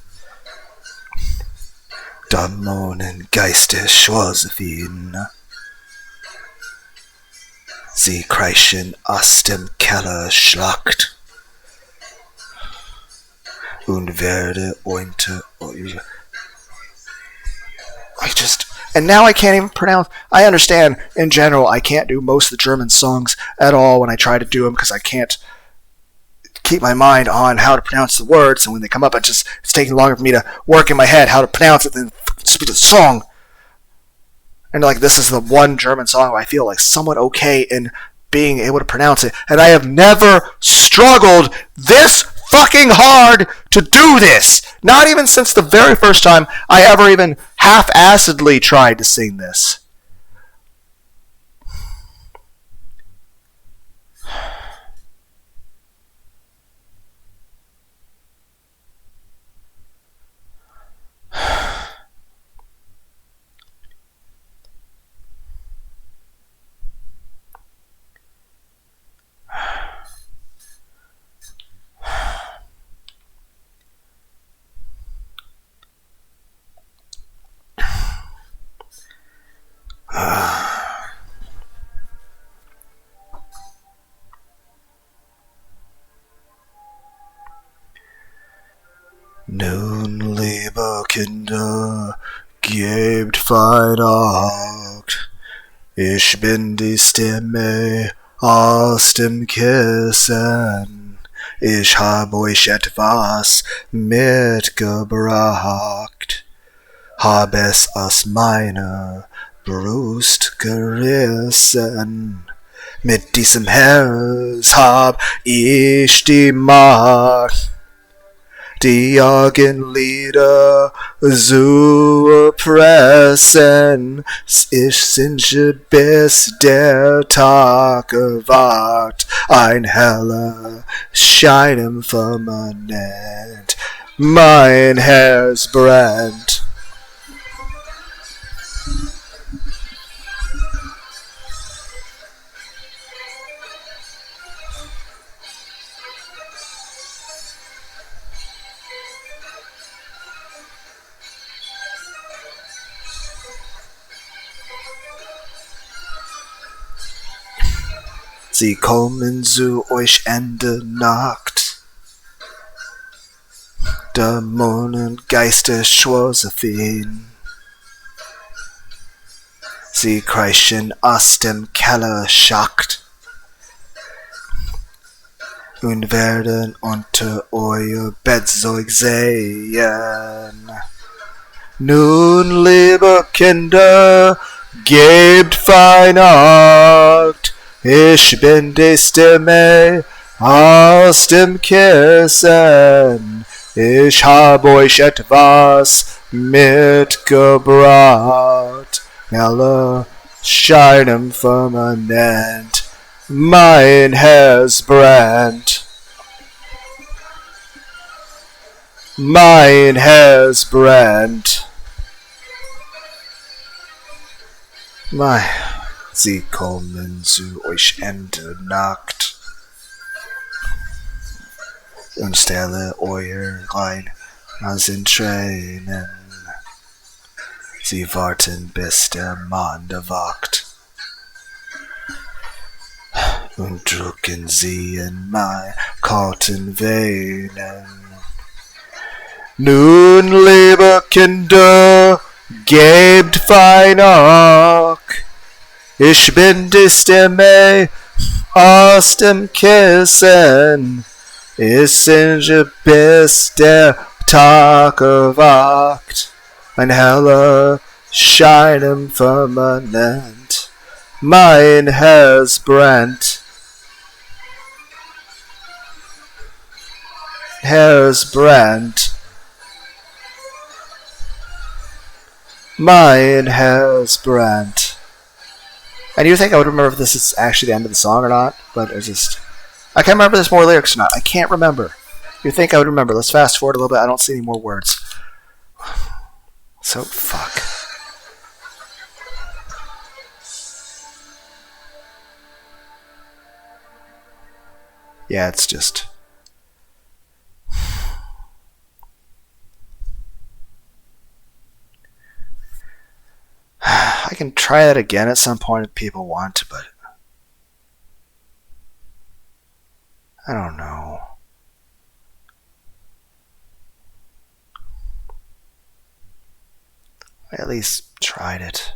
Dämonengeister Josephine. Sie kreischen aus dem Keller Schlacht und werde unter euch. And now I can't even pronounce. I understand, in general, I can't do most of the German songs at all when I try to do them because I can't keep my mind on how to pronounce the words, and when they come up, it's taking longer for me to work in my head how to pronounce it than speak the song. And like, this is the one German song where I feel like somewhat okay in being able to pronounce it. And I have never struggled this fucking hard to do this. Not even since the very first time I ever even half-assedly tried to sing this. Nun, liebe Kinder, gebt fein Acht. Ich bin die Stimme aus dem Kissen. Ich hab euch etwas mitgebracht. Hab es aus meiner Brust gerissen. Mit diesem Herz hab ich die Macht, die Augenlider zu erpressen. Ich singe bis der Tag erwacht, ein heller Schein im Firmament, mein Herz brennt. Sie kommen zu euch in der Nacht. Dämonengeister Josephine. Sie kreischen aus dem Keller Schacht und werden unter euer Bettzeug sehen. Nun, liebe Kinder, gebt fein Acht. Ich bin die Stimme aus dem Kissen. Ich hab euch etwas mitgebracht. Heller shining firmament. Mine has brand. Mine has brand. Sie kommen zu euch Nacht und stelle euer rein in Tränen. Sie warten, bis der Mann erwacht und drücken sie in meine kalten Venen. Nun, liebe Kinder, gebt fein Acht. Ich bin die Stimme aus dem Kissen. Ich singe, bis der Tag erwacht. Ein heller Schein im Firmament. Mein Herz brennt. Herz brennt. Mein Herz brennt. And you think I would remember if this is actually the end of the song or not, but it's just... I can't remember if there's more lyrics or not. I can't remember. You think I would remember. Let's fast forward a little bit. I don't see any more words. So, fuck. Yeah, it's just... I can try that again at some point if people want, but... I don't know. I at least tried it.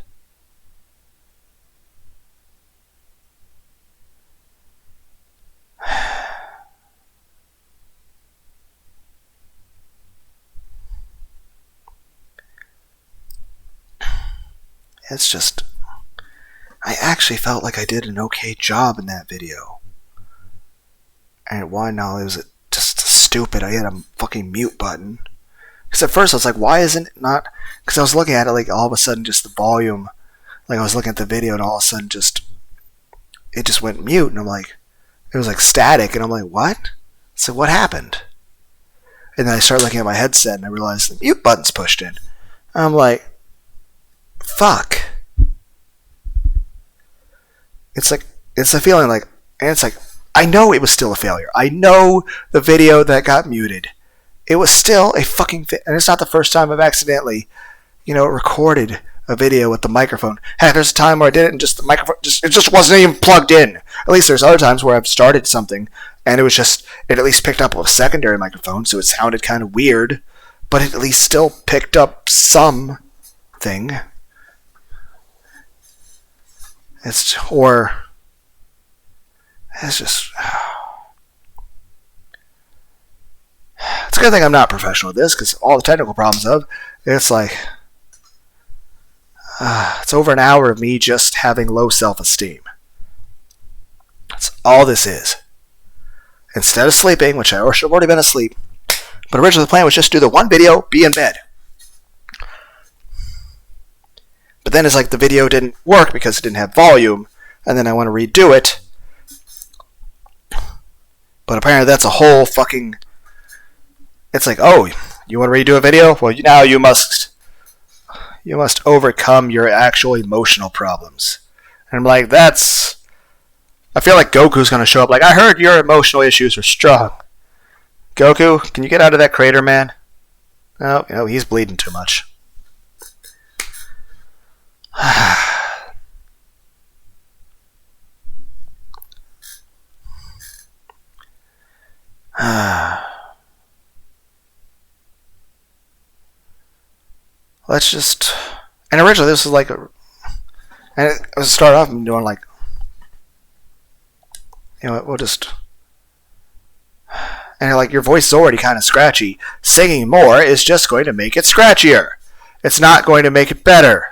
It's just... I actually felt like I did an okay job in that video. And why now? It was just stupid. I had a fucking mute button. Because at first I was like, why isn't it not... Because I was looking at it like all of a sudden just the volume... Like I was looking at the video and all of a sudden just... It just went mute and I'm like... It was like static and I'm like, what? So what happened? And then I started looking at my headset and I realized the mute button's pushed in. And I'm like... Fuck. It's like... It's a feeling like... And it's like... I know it was still a failure. I know the video that got muted. It was still a fucking... And it's not the first time I've accidentally, recorded a video with the microphone. Heck, there's a time where I did it and just the microphone... it just wasn't even plugged in. At least there's other times where I've started something and it was just... It at least picked up a secondary microphone, so it sounded kind of weird. But it at least still picked up something. It's just... It's a good thing I'm not professional at this, because all the technical problems it's like... it's over an hour of me just having low self-esteem. That's all this is. Instead of sleeping, which I should have already been asleep, but originally the plan was just do the one video, be in bed. But then it's like the video didn't work because it didn't have volume, and then I want to redo it. But apparently that's a whole fucking... It's like, oh, you want to redo a video? Well, now you must overcome your actual emotional problems. And I'm like, that's... I feel like Goku's going to show up like, I heard your emotional issues are strong. Goku, can you get out of that crater, man? No, he's bleeding too much. Let's just... And originally this was like a... And it was start off doing like... we'll just... And like, your voice is already kind of scratchy. Singing more is just going to make it scratchier. It's not going to make it better.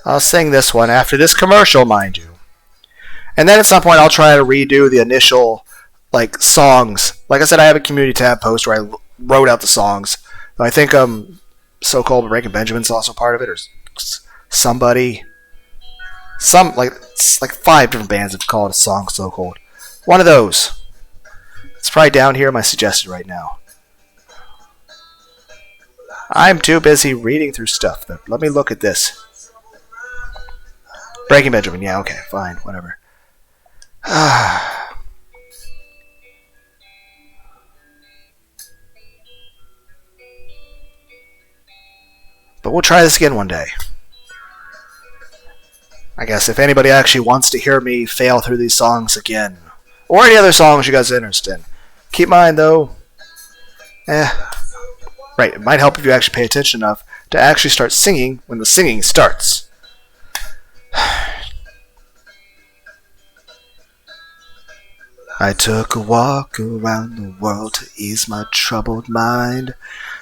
I'll sing this one after this commercial, mind you. And then at some point I'll try to redo the initial, songs Like I said, I have a community tab post where I wrote out the songs. I think so-called Breaking Benjamin's also part of it, or somebody, like 5 different bands have called a song so-called. One of those. It's probably down here in my suggested right now. I'm too busy reading through stuff, but let me look at this. Breaking Benjamin, yeah, okay, fine, whatever. But we'll try this again one day. I guess if anybody actually wants to hear me fail through these songs again, or any other songs you guys are interested in, keep in mind though, right, it might help if you actually pay attention enough to actually start singing when the singing starts. I took a walk around the world to ease my troubled mind.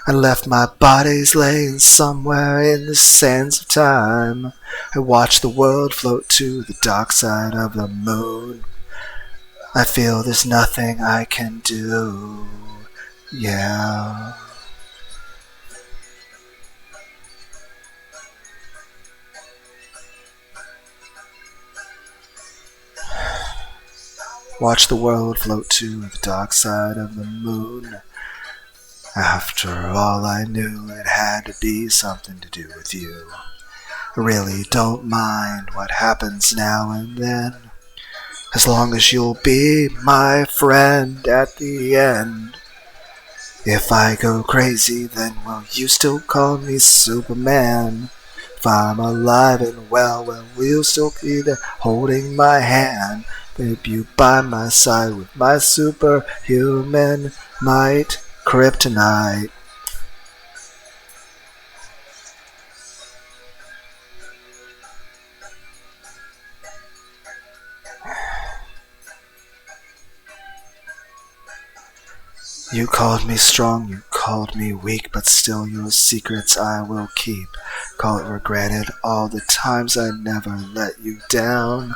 I left my bodies laying somewhere in the sands of time. I watched the world float to the dark side of the moon. I feel there's nothing I can do. Yeah. Watch the world float to the dark side of the moon. After all, I knew it had to be something to do with you. I really don't mind what happens now and then, as long as you'll be my friend at the end. If I go crazy, then will you still call me Superman? If I'm alive and well, will you still be there holding my hand? Babe, you by my side with my superhuman might, kryptonite. You called me strong, you called me weak, but still your secrets I will keep. Call it regretted all the times I never let you down.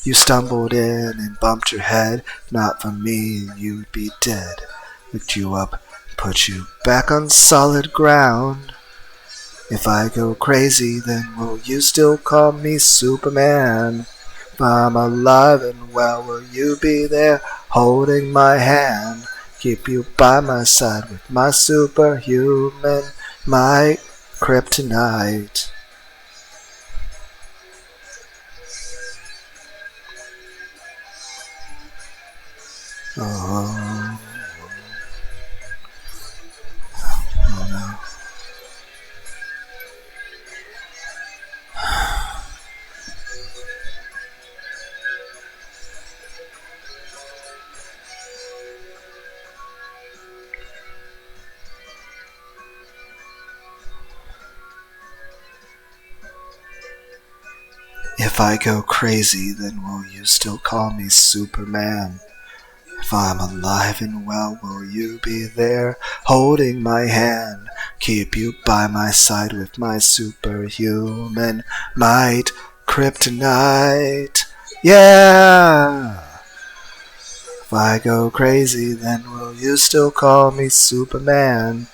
You stumbled in and bumped your head, not for me you'd be dead. Lift you up, put you back on solid ground. If I go crazy, then will you still call me Superman? If I'm alive and well, will you be there holding my hand? Keep you by my side with my superhuman might, kryptonite. Oh, oh no. If I go crazy, then will you still call me Superman? If I'm alive and well, will you be there holding my hand? Keep you by my side with my superhuman might, kryptonite. Yeah! If I go crazy, then will you still call me Superman?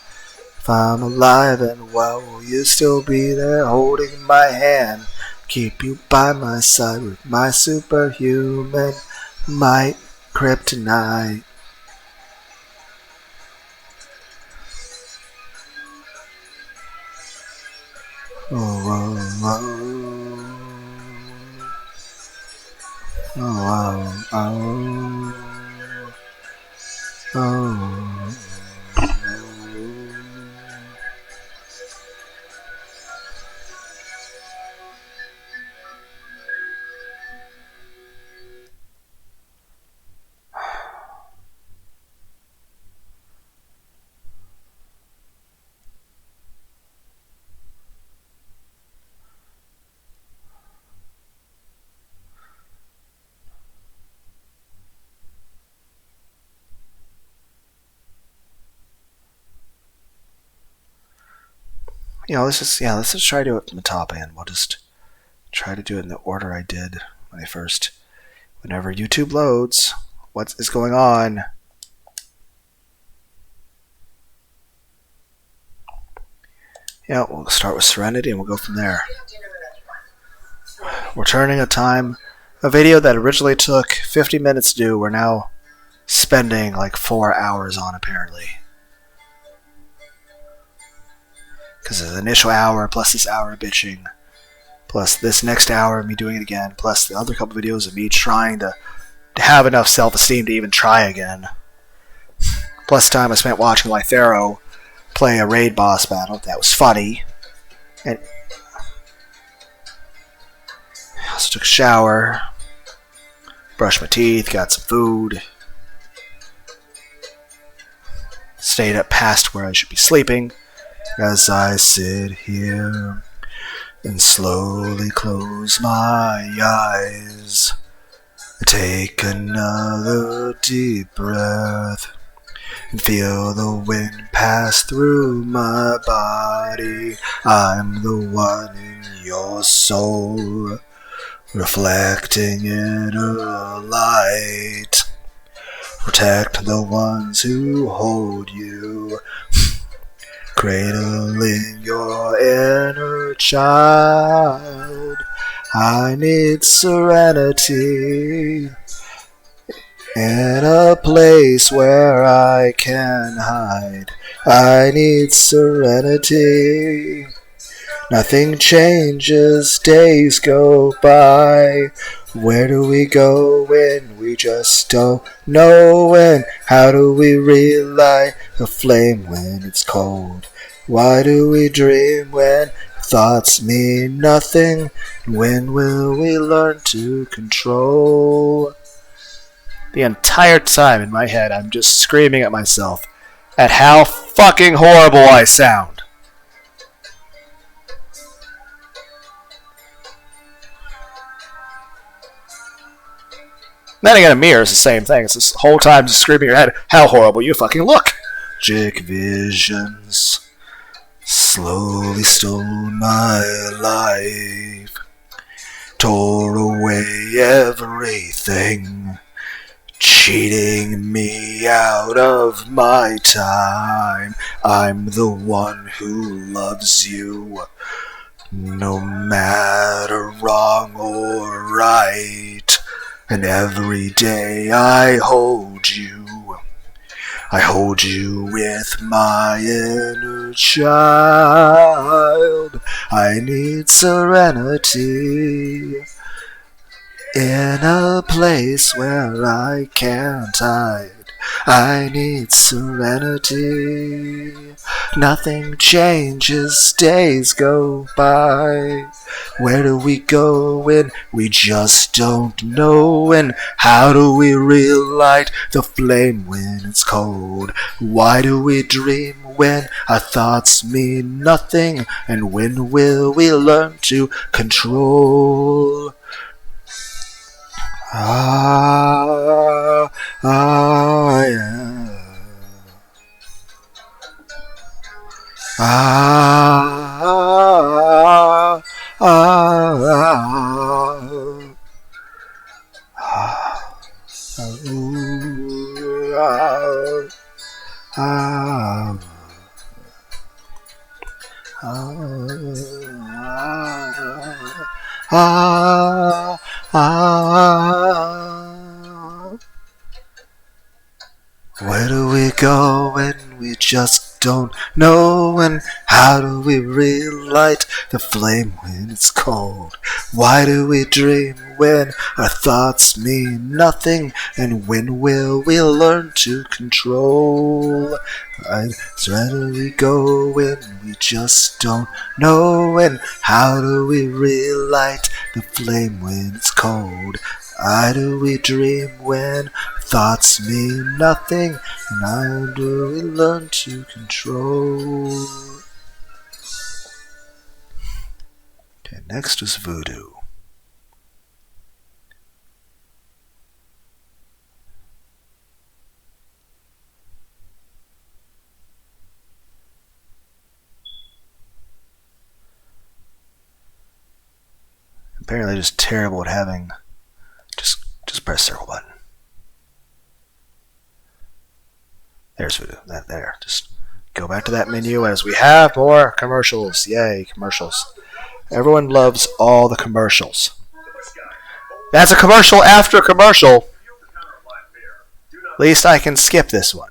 If I'm alive and well, will you still be there holding my hand? Keep you by my side with my superhuman might, kryptonite. Oh, oh, oh. Oh, oh, oh. Oh. Let's just try to do it from the top end. We'll just try to do it in the order I did whenever YouTube loads. What is going on? Yeah, we'll start with Serenity and we'll go from there. Returning a video that originally took 50 minutes to do, we're now spending like 4 hours on apparently. Because the initial hour plus this hour of bitching, plus this next hour of me doing it again, plus the other couple videos of me trying to have enough self-esteem to even try again. Plus time I spent watching Lythero play a raid boss battle. That was funny. And I also took a shower, brushed my teeth, got some food, stayed up past where I should be sleeping as I sit here and slowly close my eyes. I take another deep breath and feel the wind pass through my body. I'm the one in your soul, reflecting in a light. Protect the ones who hold you, cradling your inner child. I need serenity in a place where I can hide. I need serenity. Nothing changes, days go by. Where do we go when we just don't know when? How do we relight a flame when it's cold? Why do we dream when thoughts mean nothing? When will we learn to control? The entire time in my head, I'm just screaming at myself at how fucking horrible I sound. Then again, a mirror is the same thing. It's this whole time just screaming in your head how horrible you fucking look. Magic visions slowly stole my life, tore away everything, cheating me out of my time. I'm the one who loves you, no matter wrong or right. And every day I hold you with my inner child. I need serenity in a place where I can't hide. I need serenity. Nothing changes, days go by. Where do we go when we just don't know? And how do we relight the flame when it's cold? Why do we dream when our thoughts mean nothing? And when will we learn to control? Yeah. Where do we go when we just don't know? And how do we relight the flame when it's cold? Why do we dream when our thoughts mean nothing? And when will we learn to control? Where do we go when we just don't know? And how do we relight the flame when it's cold? Why do we dream when thoughts mean nothing? And how do we learn to control? Okay, next is Voodoo. Apparently just terrible at having... Just press circle button. There's Voodoo. There. Just go back to that menu as we have more commercials. Yay, commercials. Everyone loves all the commercials. That's a commercial after commercial. At least I can skip this one.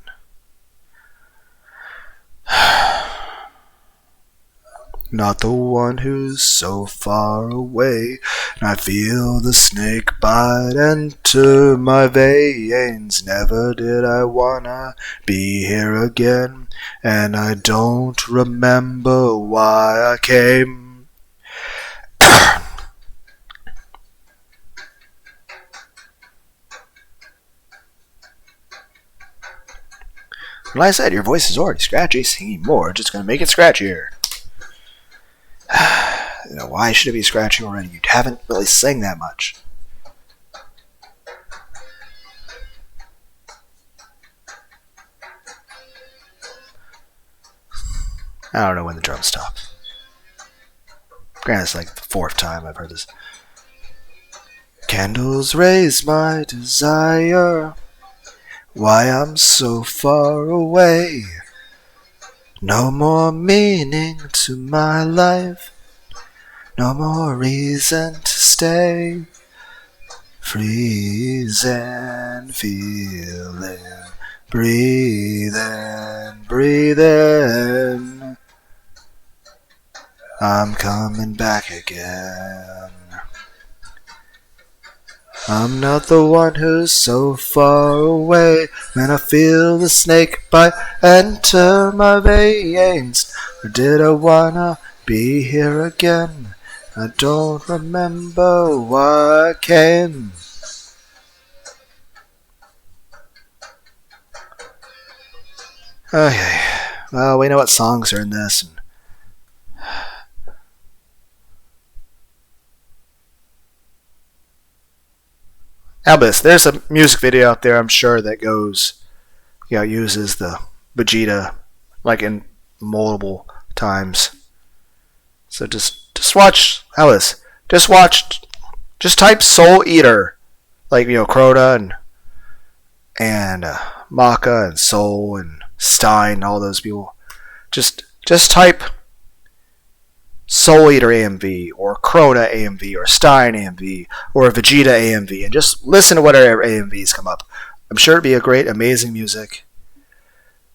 Not the one who's so far away, and I feel the snake bite enter my veins. Never did I wanna be here again, and I don't remember why I came. Like I said, your voice is already scratchy. Singing more, just gonna make it scratchier. Why should it be scratchy already? You haven't really sang that much. I don't know when the drums stop. Granted, it's like the 4th time I've heard this. Candles raise my desire. Why I'm so far away. No more meaning to my life. No more reason to stay. Freezing, feeling, breathing, breathing. I'm coming back again. I'm not the one who's so far away. When I feel the snake bite enter my veins. Or did I wanna be here again? I don't remember why I came. Okay, well, we know what songs are in this. Albus, there's a music video out there, I'm sure, that goes, uses the Vegeta, like in multiple times. So just watch, Albus, just type Soul Eater, like, Crota and Maka and Soul and Stein, all those people. Just type Soul Eater AMV, or Crota AMV, or Stein AMV, or Vegeta AMV, and just listen to whatever AMVs come up. I'm sure it'd be a great, amazing music.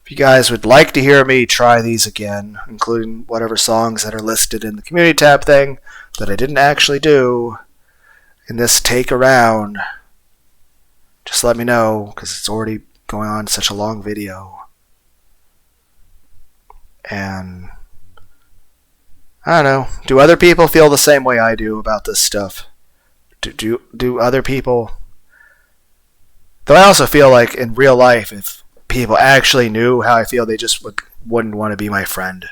If you guys would like to hear me try these again, including whatever songs that are listed in the community tab thing that I didn't actually do in this take around, just let me know, because it's already going on such a long video. And I don't know. Do other people feel the same way I do about this stuff? Do other people? Though I also feel like in real life, if people actually knew how I feel, they just wouldn't want to be my friend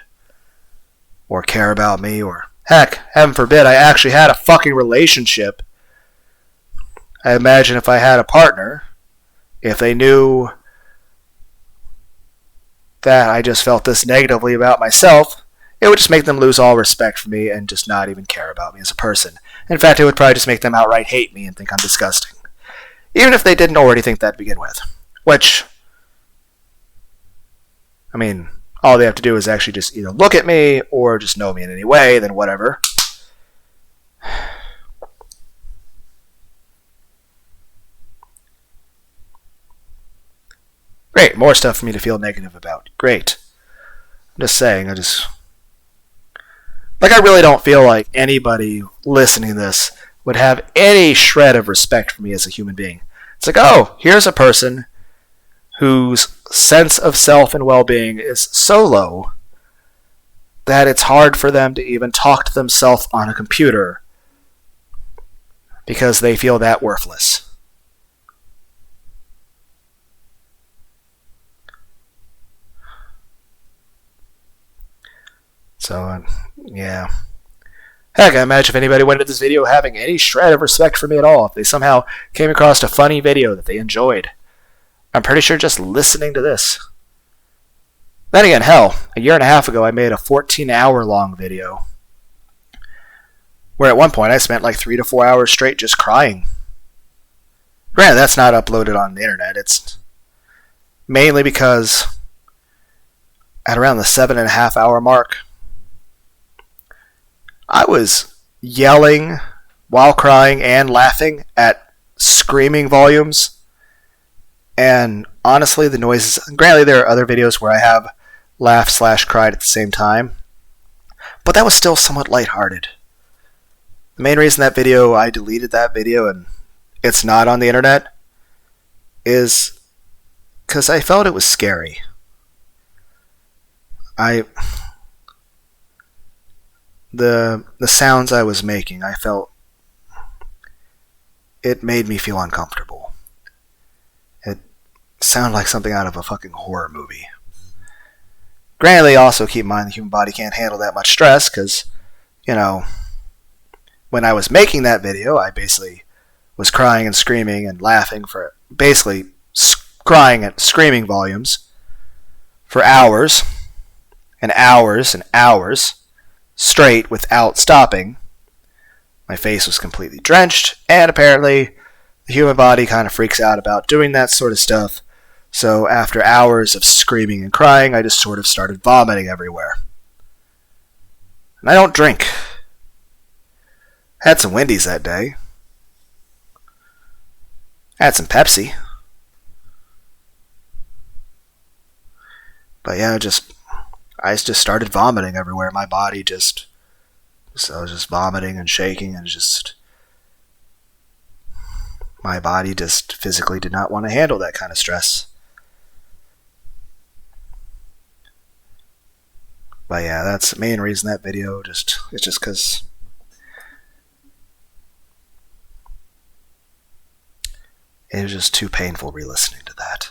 or care about me, or heck, heaven forbid, I actually had a fucking relationship. I imagine if I had a partner, if they knew that I just felt this negatively about myself, it would just make them lose all respect for me and just not even care about me as a person. In fact, it would probably just make them outright hate me and think I'm disgusting. Even if they didn't already think that to begin with. Which, I mean, all they have to do is actually just either look at me or just know me in any way, then whatever. Great, more stuff for me to feel negative about. Great. I'm just saying, I really don't feel like anybody listening to this would have any shred of respect for me as a human being. It's like, oh, here's a person whose sense of self and well-being is so low that it's hard for them to even talk to themselves on a computer because they feel that worthless. So, yeah. Heck, I imagine if anybody went into this video having any shred of respect for me at all, if they somehow came across a funny video that they enjoyed, I'm pretty sure just listening to this. Then again, hell, a year and a half ago I made a 14-hour-long video where at one point I spent like 3 to 4 hours straight just crying. Granted, that's not uploaded on the internet. It's mainly because at around the 7.5 hour mark, I was yelling while crying and laughing at screaming volumes. And honestly, the noises, granted there are other videos where I have laughed/cried at the same time, but that was still somewhat lighthearted. The main reason I deleted that video and it's not on the internet is because I felt it was scary. The sounds I was making, I felt it made me feel uncomfortable. It sounded like something out of a fucking horror movie. Granted, also keep in mind the human body can't handle that much stress because, when I was making that video, I basically was crying and screaming and laughing for basically crying and screaming volumes for hours and hours and hours straight without stopping. My face was completely drenched, and apparently the human body kind of freaks out about doing that sort of stuff. So after hours of screaming and crying, I just sort of started vomiting everywhere. And I don't drink. Had some Wendy's that day. Had some Pepsi. But yeah, I just started vomiting everywhere. My body I was just vomiting and shaking, and my body just physically did not want to handle that kind of stress. But yeah, that's the main reason that video it's just because it was just too painful re-listening to that.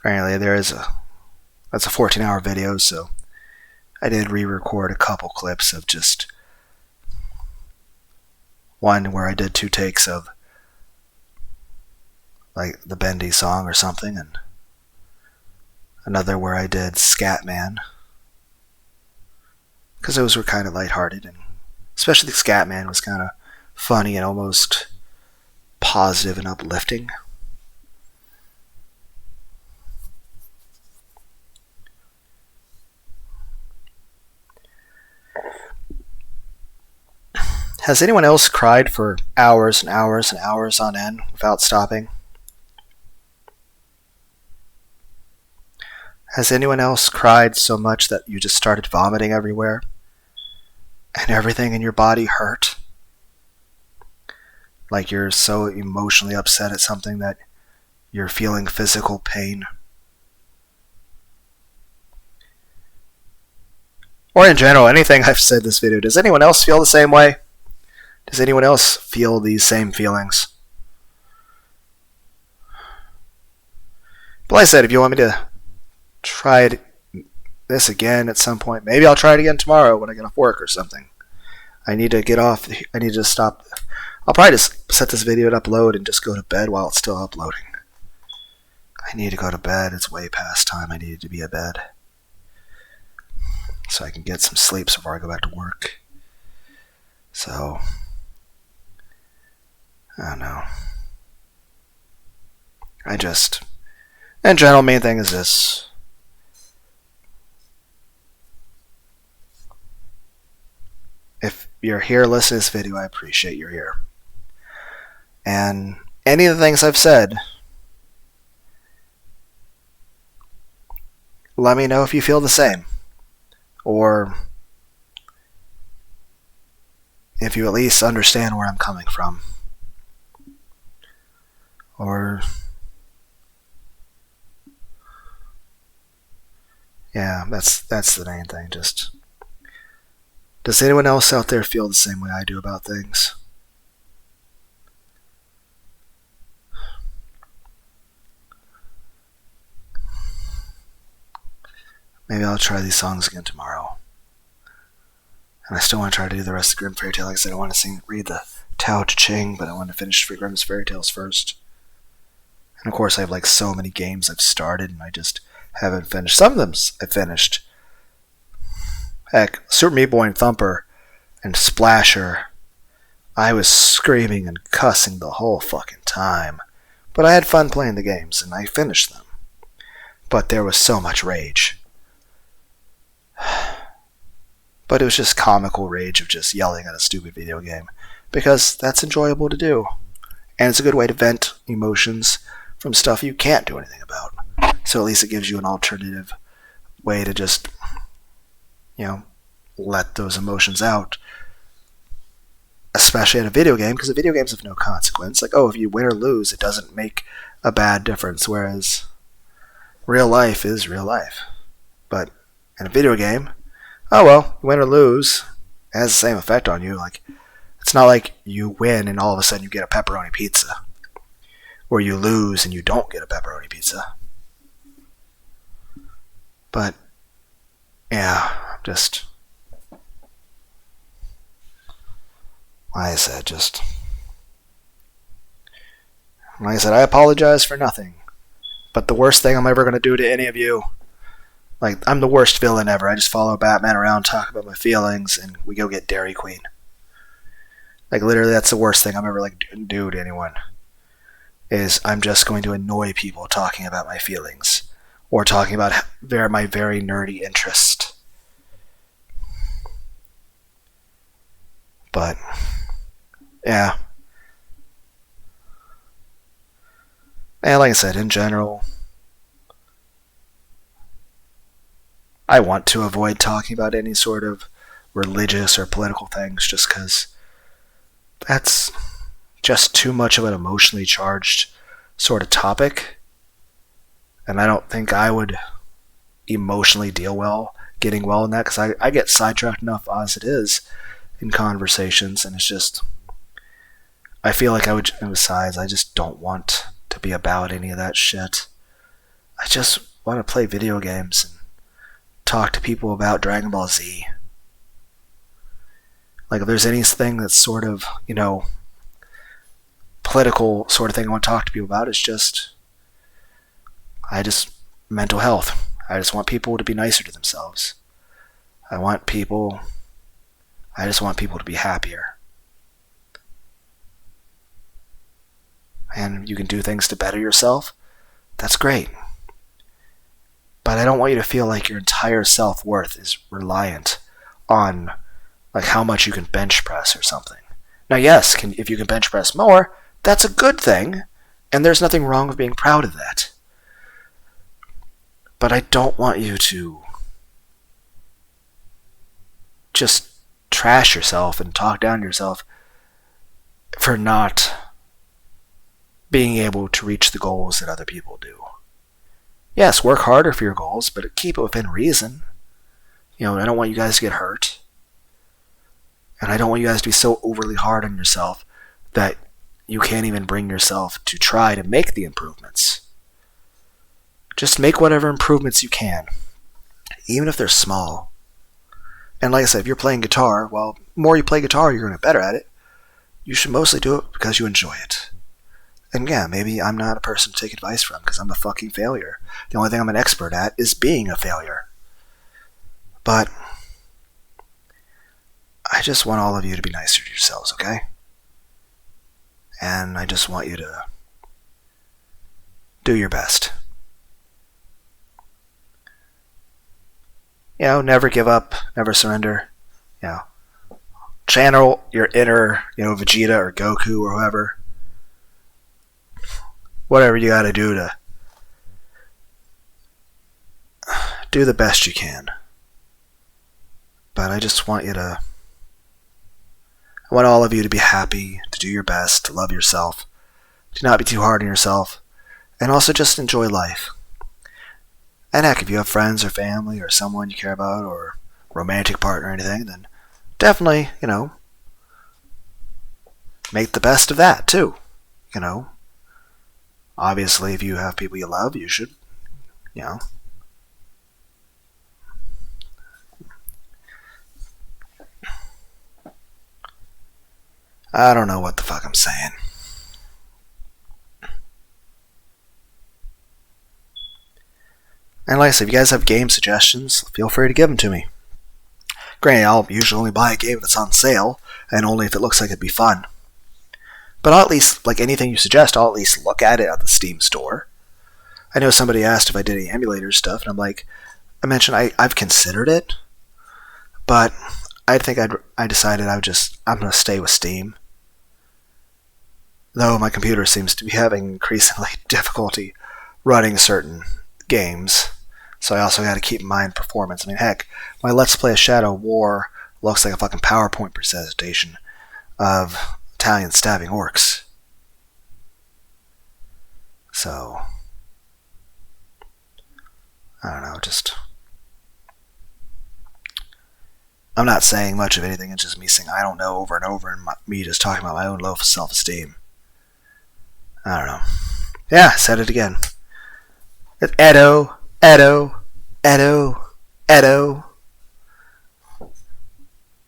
Apparently that's a 14-hour video, so I did re-record a couple clips of just one where I did 2 takes of like the Bendy song or something, and another where I did Scatman, because those were kind of lighthearted, and especially the Scatman was kind of funny and almost positive and uplifting. Has anyone else cried for hours and hours and hours on end without stopping? Has anyone else cried so much that you just started vomiting everywhere and everything in your body hurt? Like you're so emotionally upset at something that you're feeling physical pain? Or in general, anything I've said in this video, does anyone else feel the same way? Does anyone else feel these same feelings? But like I said, if you want me to try this again at some point, maybe I'll try it again tomorrow when I get off work or something. I need to get off. I need to stop. I'll probably just set this video to upload and just go to bed while it's still uploading. I need to go to bed. It's way past time. I need to be in bed so I can get some sleep before I go back to work. So I don't know. In general, main thing is this. If you're here listening to this video, I appreciate you're here. And any of the things I've said, let me know if you feel the same. Or if you at least understand where I'm coming from. Or yeah, that's the main thing. Just, does anyone else out there feel the same way I do about things? Maybe I'll try these songs again tomorrow. And I still want to try to do the rest of Grimm Fairy Tale. Like I said, I want to read the Tao Te Ching, but I want to finish Grimm's Fairy Tales first. And of course, I have like so many games I've started, and I just haven't finished. Some of them I finished. Heck, Super Meat Boy and Thumper and Splasher, I was screaming and cussing the whole fucking time. But I had fun playing the games, and I finished them. But there was so much rage. But it was just comical rage of just yelling at a stupid video game. Because that's enjoyable to do. And it's a good way to vent emotions from stuff you can't do anything about. So at least it gives you an alternative way to just, let those emotions out. Especially in a video game, because the video games have no consequence. Like, if you win or lose, it doesn't make a bad difference. Whereas real life is real life. But in a video game, you win or lose, it has the same effect on you. Like, it's not like you win and all of a sudden you get a pepperoni pizza. Or you lose and you don't get a pepperoni pizza. But, yeah, just... Like I said, I apologize for nothing. But the worst thing I'm ever going to do to any of you, like, I'm the worst villain ever. I just follow Batman around, talk about my feelings, and we go get Dairy Queen. Like, literally, that's the worst thing I'm ever, do to anyone. Is I'm just going to annoy people talking about my feelings. Or talking about my very nerdy interest. But... yeah. And like I said, in general, I want to avoid talking about any sort of religious or political things just because that's just too much of an emotionally charged sort of topic. And I don't think I would emotionally getting well in that, because I get sidetracked enough as it is in conversations, and it's just... I feel like I would, and besides, I just don't want to be about any of that shit. I just want to play video games and talk to people about Dragon Ball Z. Like, if there's anything that's sort of, political sort of thing I want to talk to people about, it's just, mental health. I just want people to be nicer to themselves. I just want people to be happier. And you can do things to better yourself, that's great. But I don't want you to feel like your entire self-worth is reliant on how much you can bench press or something. Now, yes, if you can bench press more, that's a good thing, and there's nothing wrong with being proud of that. But I don't want you to just trash yourself and talk down yourself for not being able to reach the goals that other people do. Yes, work harder for your goals, but keep it within reason. I don't want you guys to get hurt. And I don't want you guys to be so overly hard on yourself that you can't even bring yourself to try to make the improvements. Just make whatever improvements you can, even if they're small. And like I said, if you're playing guitar, the more you play guitar, you're going to get better at it. You should mostly do it because you enjoy it. And yeah, maybe I'm not a person to take advice from because I'm a fucking failure. The only thing I'm an expert at is being a failure. But I just want all of you to be nicer to yourselves, okay? And I just want you to do your best. Never give up, never surrender. Channel your inner, Vegeta or Goku or whoever. Whatever you gotta do to do the best you can. But I just want I want all of you to be happy, to do your best, to love yourself, to not be too hard on yourself, and also just enjoy life. And heck, if you have friends or family or someone you care about or romantic partner or anything, then definitely, make the best of that too. Obviously, if you have people you love, you should, I don't know what the fuck I'm saying. And like I said, if you guys have game suggestions, feel free to give them to me. Granted, I'll usually only buy a game if it's on sale, and only if it looks like it'd be fun. But I'll at least, like anything you suggest, I'll at least look at it at the Steam store. I know somebody asked if I did any emulator stuff, and I'm like, I mentioned I've considered it, but I decided I'm going to stay with Steam. Though my computer seems to be having increasingly difficulty running certain games, so I also got to keep in mind performance. I mean, heck, my Let's Play of Shadow War looks like a fucking PowerPoint presentation of Italian stabbing orcs. So, I don't know, I'm not saying much of anything, it's just me saying I don't know over and over, and me just talking about my own low self-esteem. I don't know. Yeah, said it again. Edo.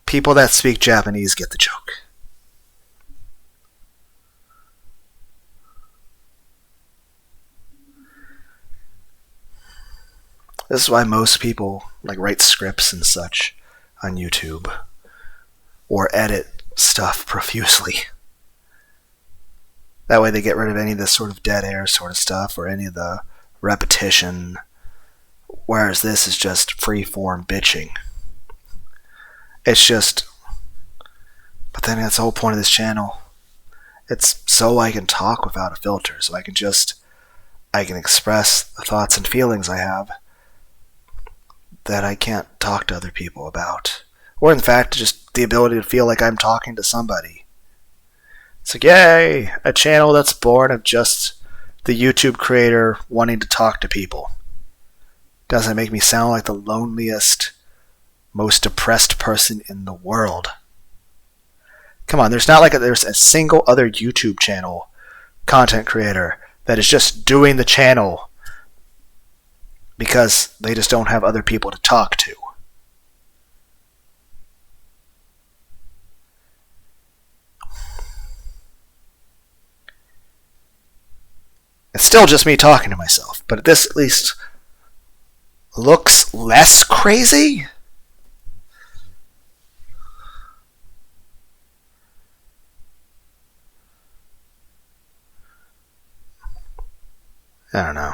People that speak Japanese get the joke. This is why most people write scripts and such on YouTube or edit stuff profusely. That way they get rid of any of this sort of dead air sort of stuff or any of the repetition, whereas this is just free-form bitching. It's just... But then that's the whole point of this channel. It's so I can talk without a filter, so I can express the thoughts and feelings I have that I can't talk to other people about. Or in fact, just the ability to feel like I'm talking to somebody. It's like, yay! A channel that's born of just the YouTube creator wanting to talk to people. Doesn't make me sound like the loneliest, most depressed person in the world. Come on, there's not there's a single other YouTube channel content creator that is just doing the channel because they just don't have other people to talk to. It's still just me talking to myself, but this at least looks less crazy. I don't know.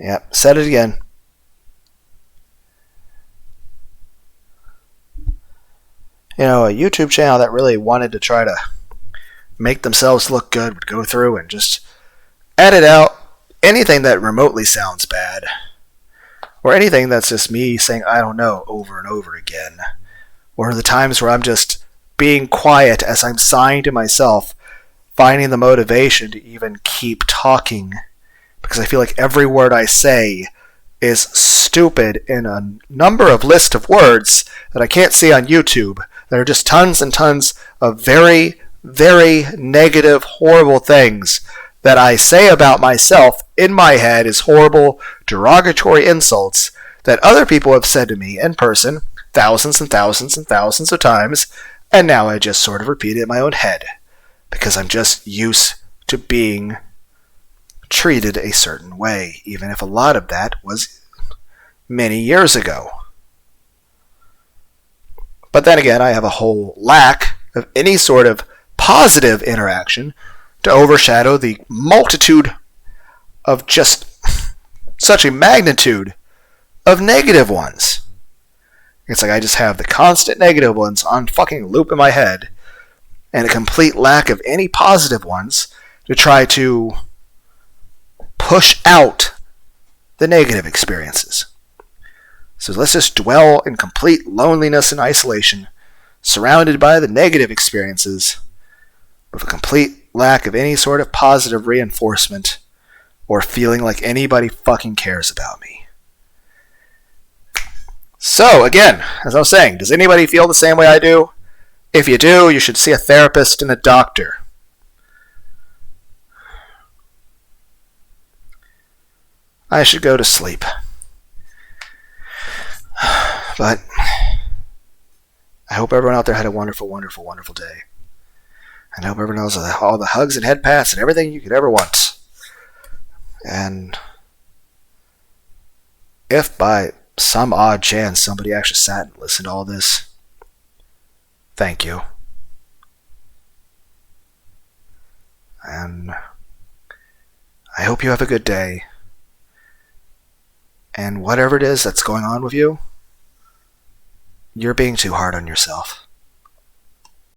Yep, said it again. You know, a YouTube channel that really wanted to try to make themselves look good would go through and just edit out anything that remotely sounds bad. Or anything that's just me saying, I don't know, over and over again. Or the times where I'm just being quiet as I'm sighing to myself, finding the motivation to even keep talking. Because I feel like every word I say is stupid in a number of list of words that I can't see on YouTube. There are just tons and tons of very, very negative, horrible things that I say about myself in my head as horrible, derogatory insults that other people have said to me in person thousands and thousands and thousands of times, and now I just sort of repeat it in my own head because I'm just used to being treated a certain way, even if a lot of that was many years ago. But then again, I have a whole lack of any sort of positive interaction to overshadow the multitude of just such a magnitude of negative ones. It's like I just have the constant negative ones on fucking loop in my head and a complete lack of any positive ones to try to push out the negative experiences. So let's just dwell in complete loneliness and isolation, surrounded by the negative experiences, with a complete lack of any sort of positive reinforcement or feeling like anybody fucking cares about me. So, again, as I was saying, does anybody feel the same way I do? If you do, you should see a therapist and a doctor. I should go to sleep. But I hope everyone out there had a wonderful, wonderful, wonderful day. And I hope everyone knows all the hugs and head pats and everything you could ever want. And if by some odd chance somebody actually sat and listened to all this, thank you. And I hope you have a good day. And whatever it is that's going on with you, you're being too hard on yourself.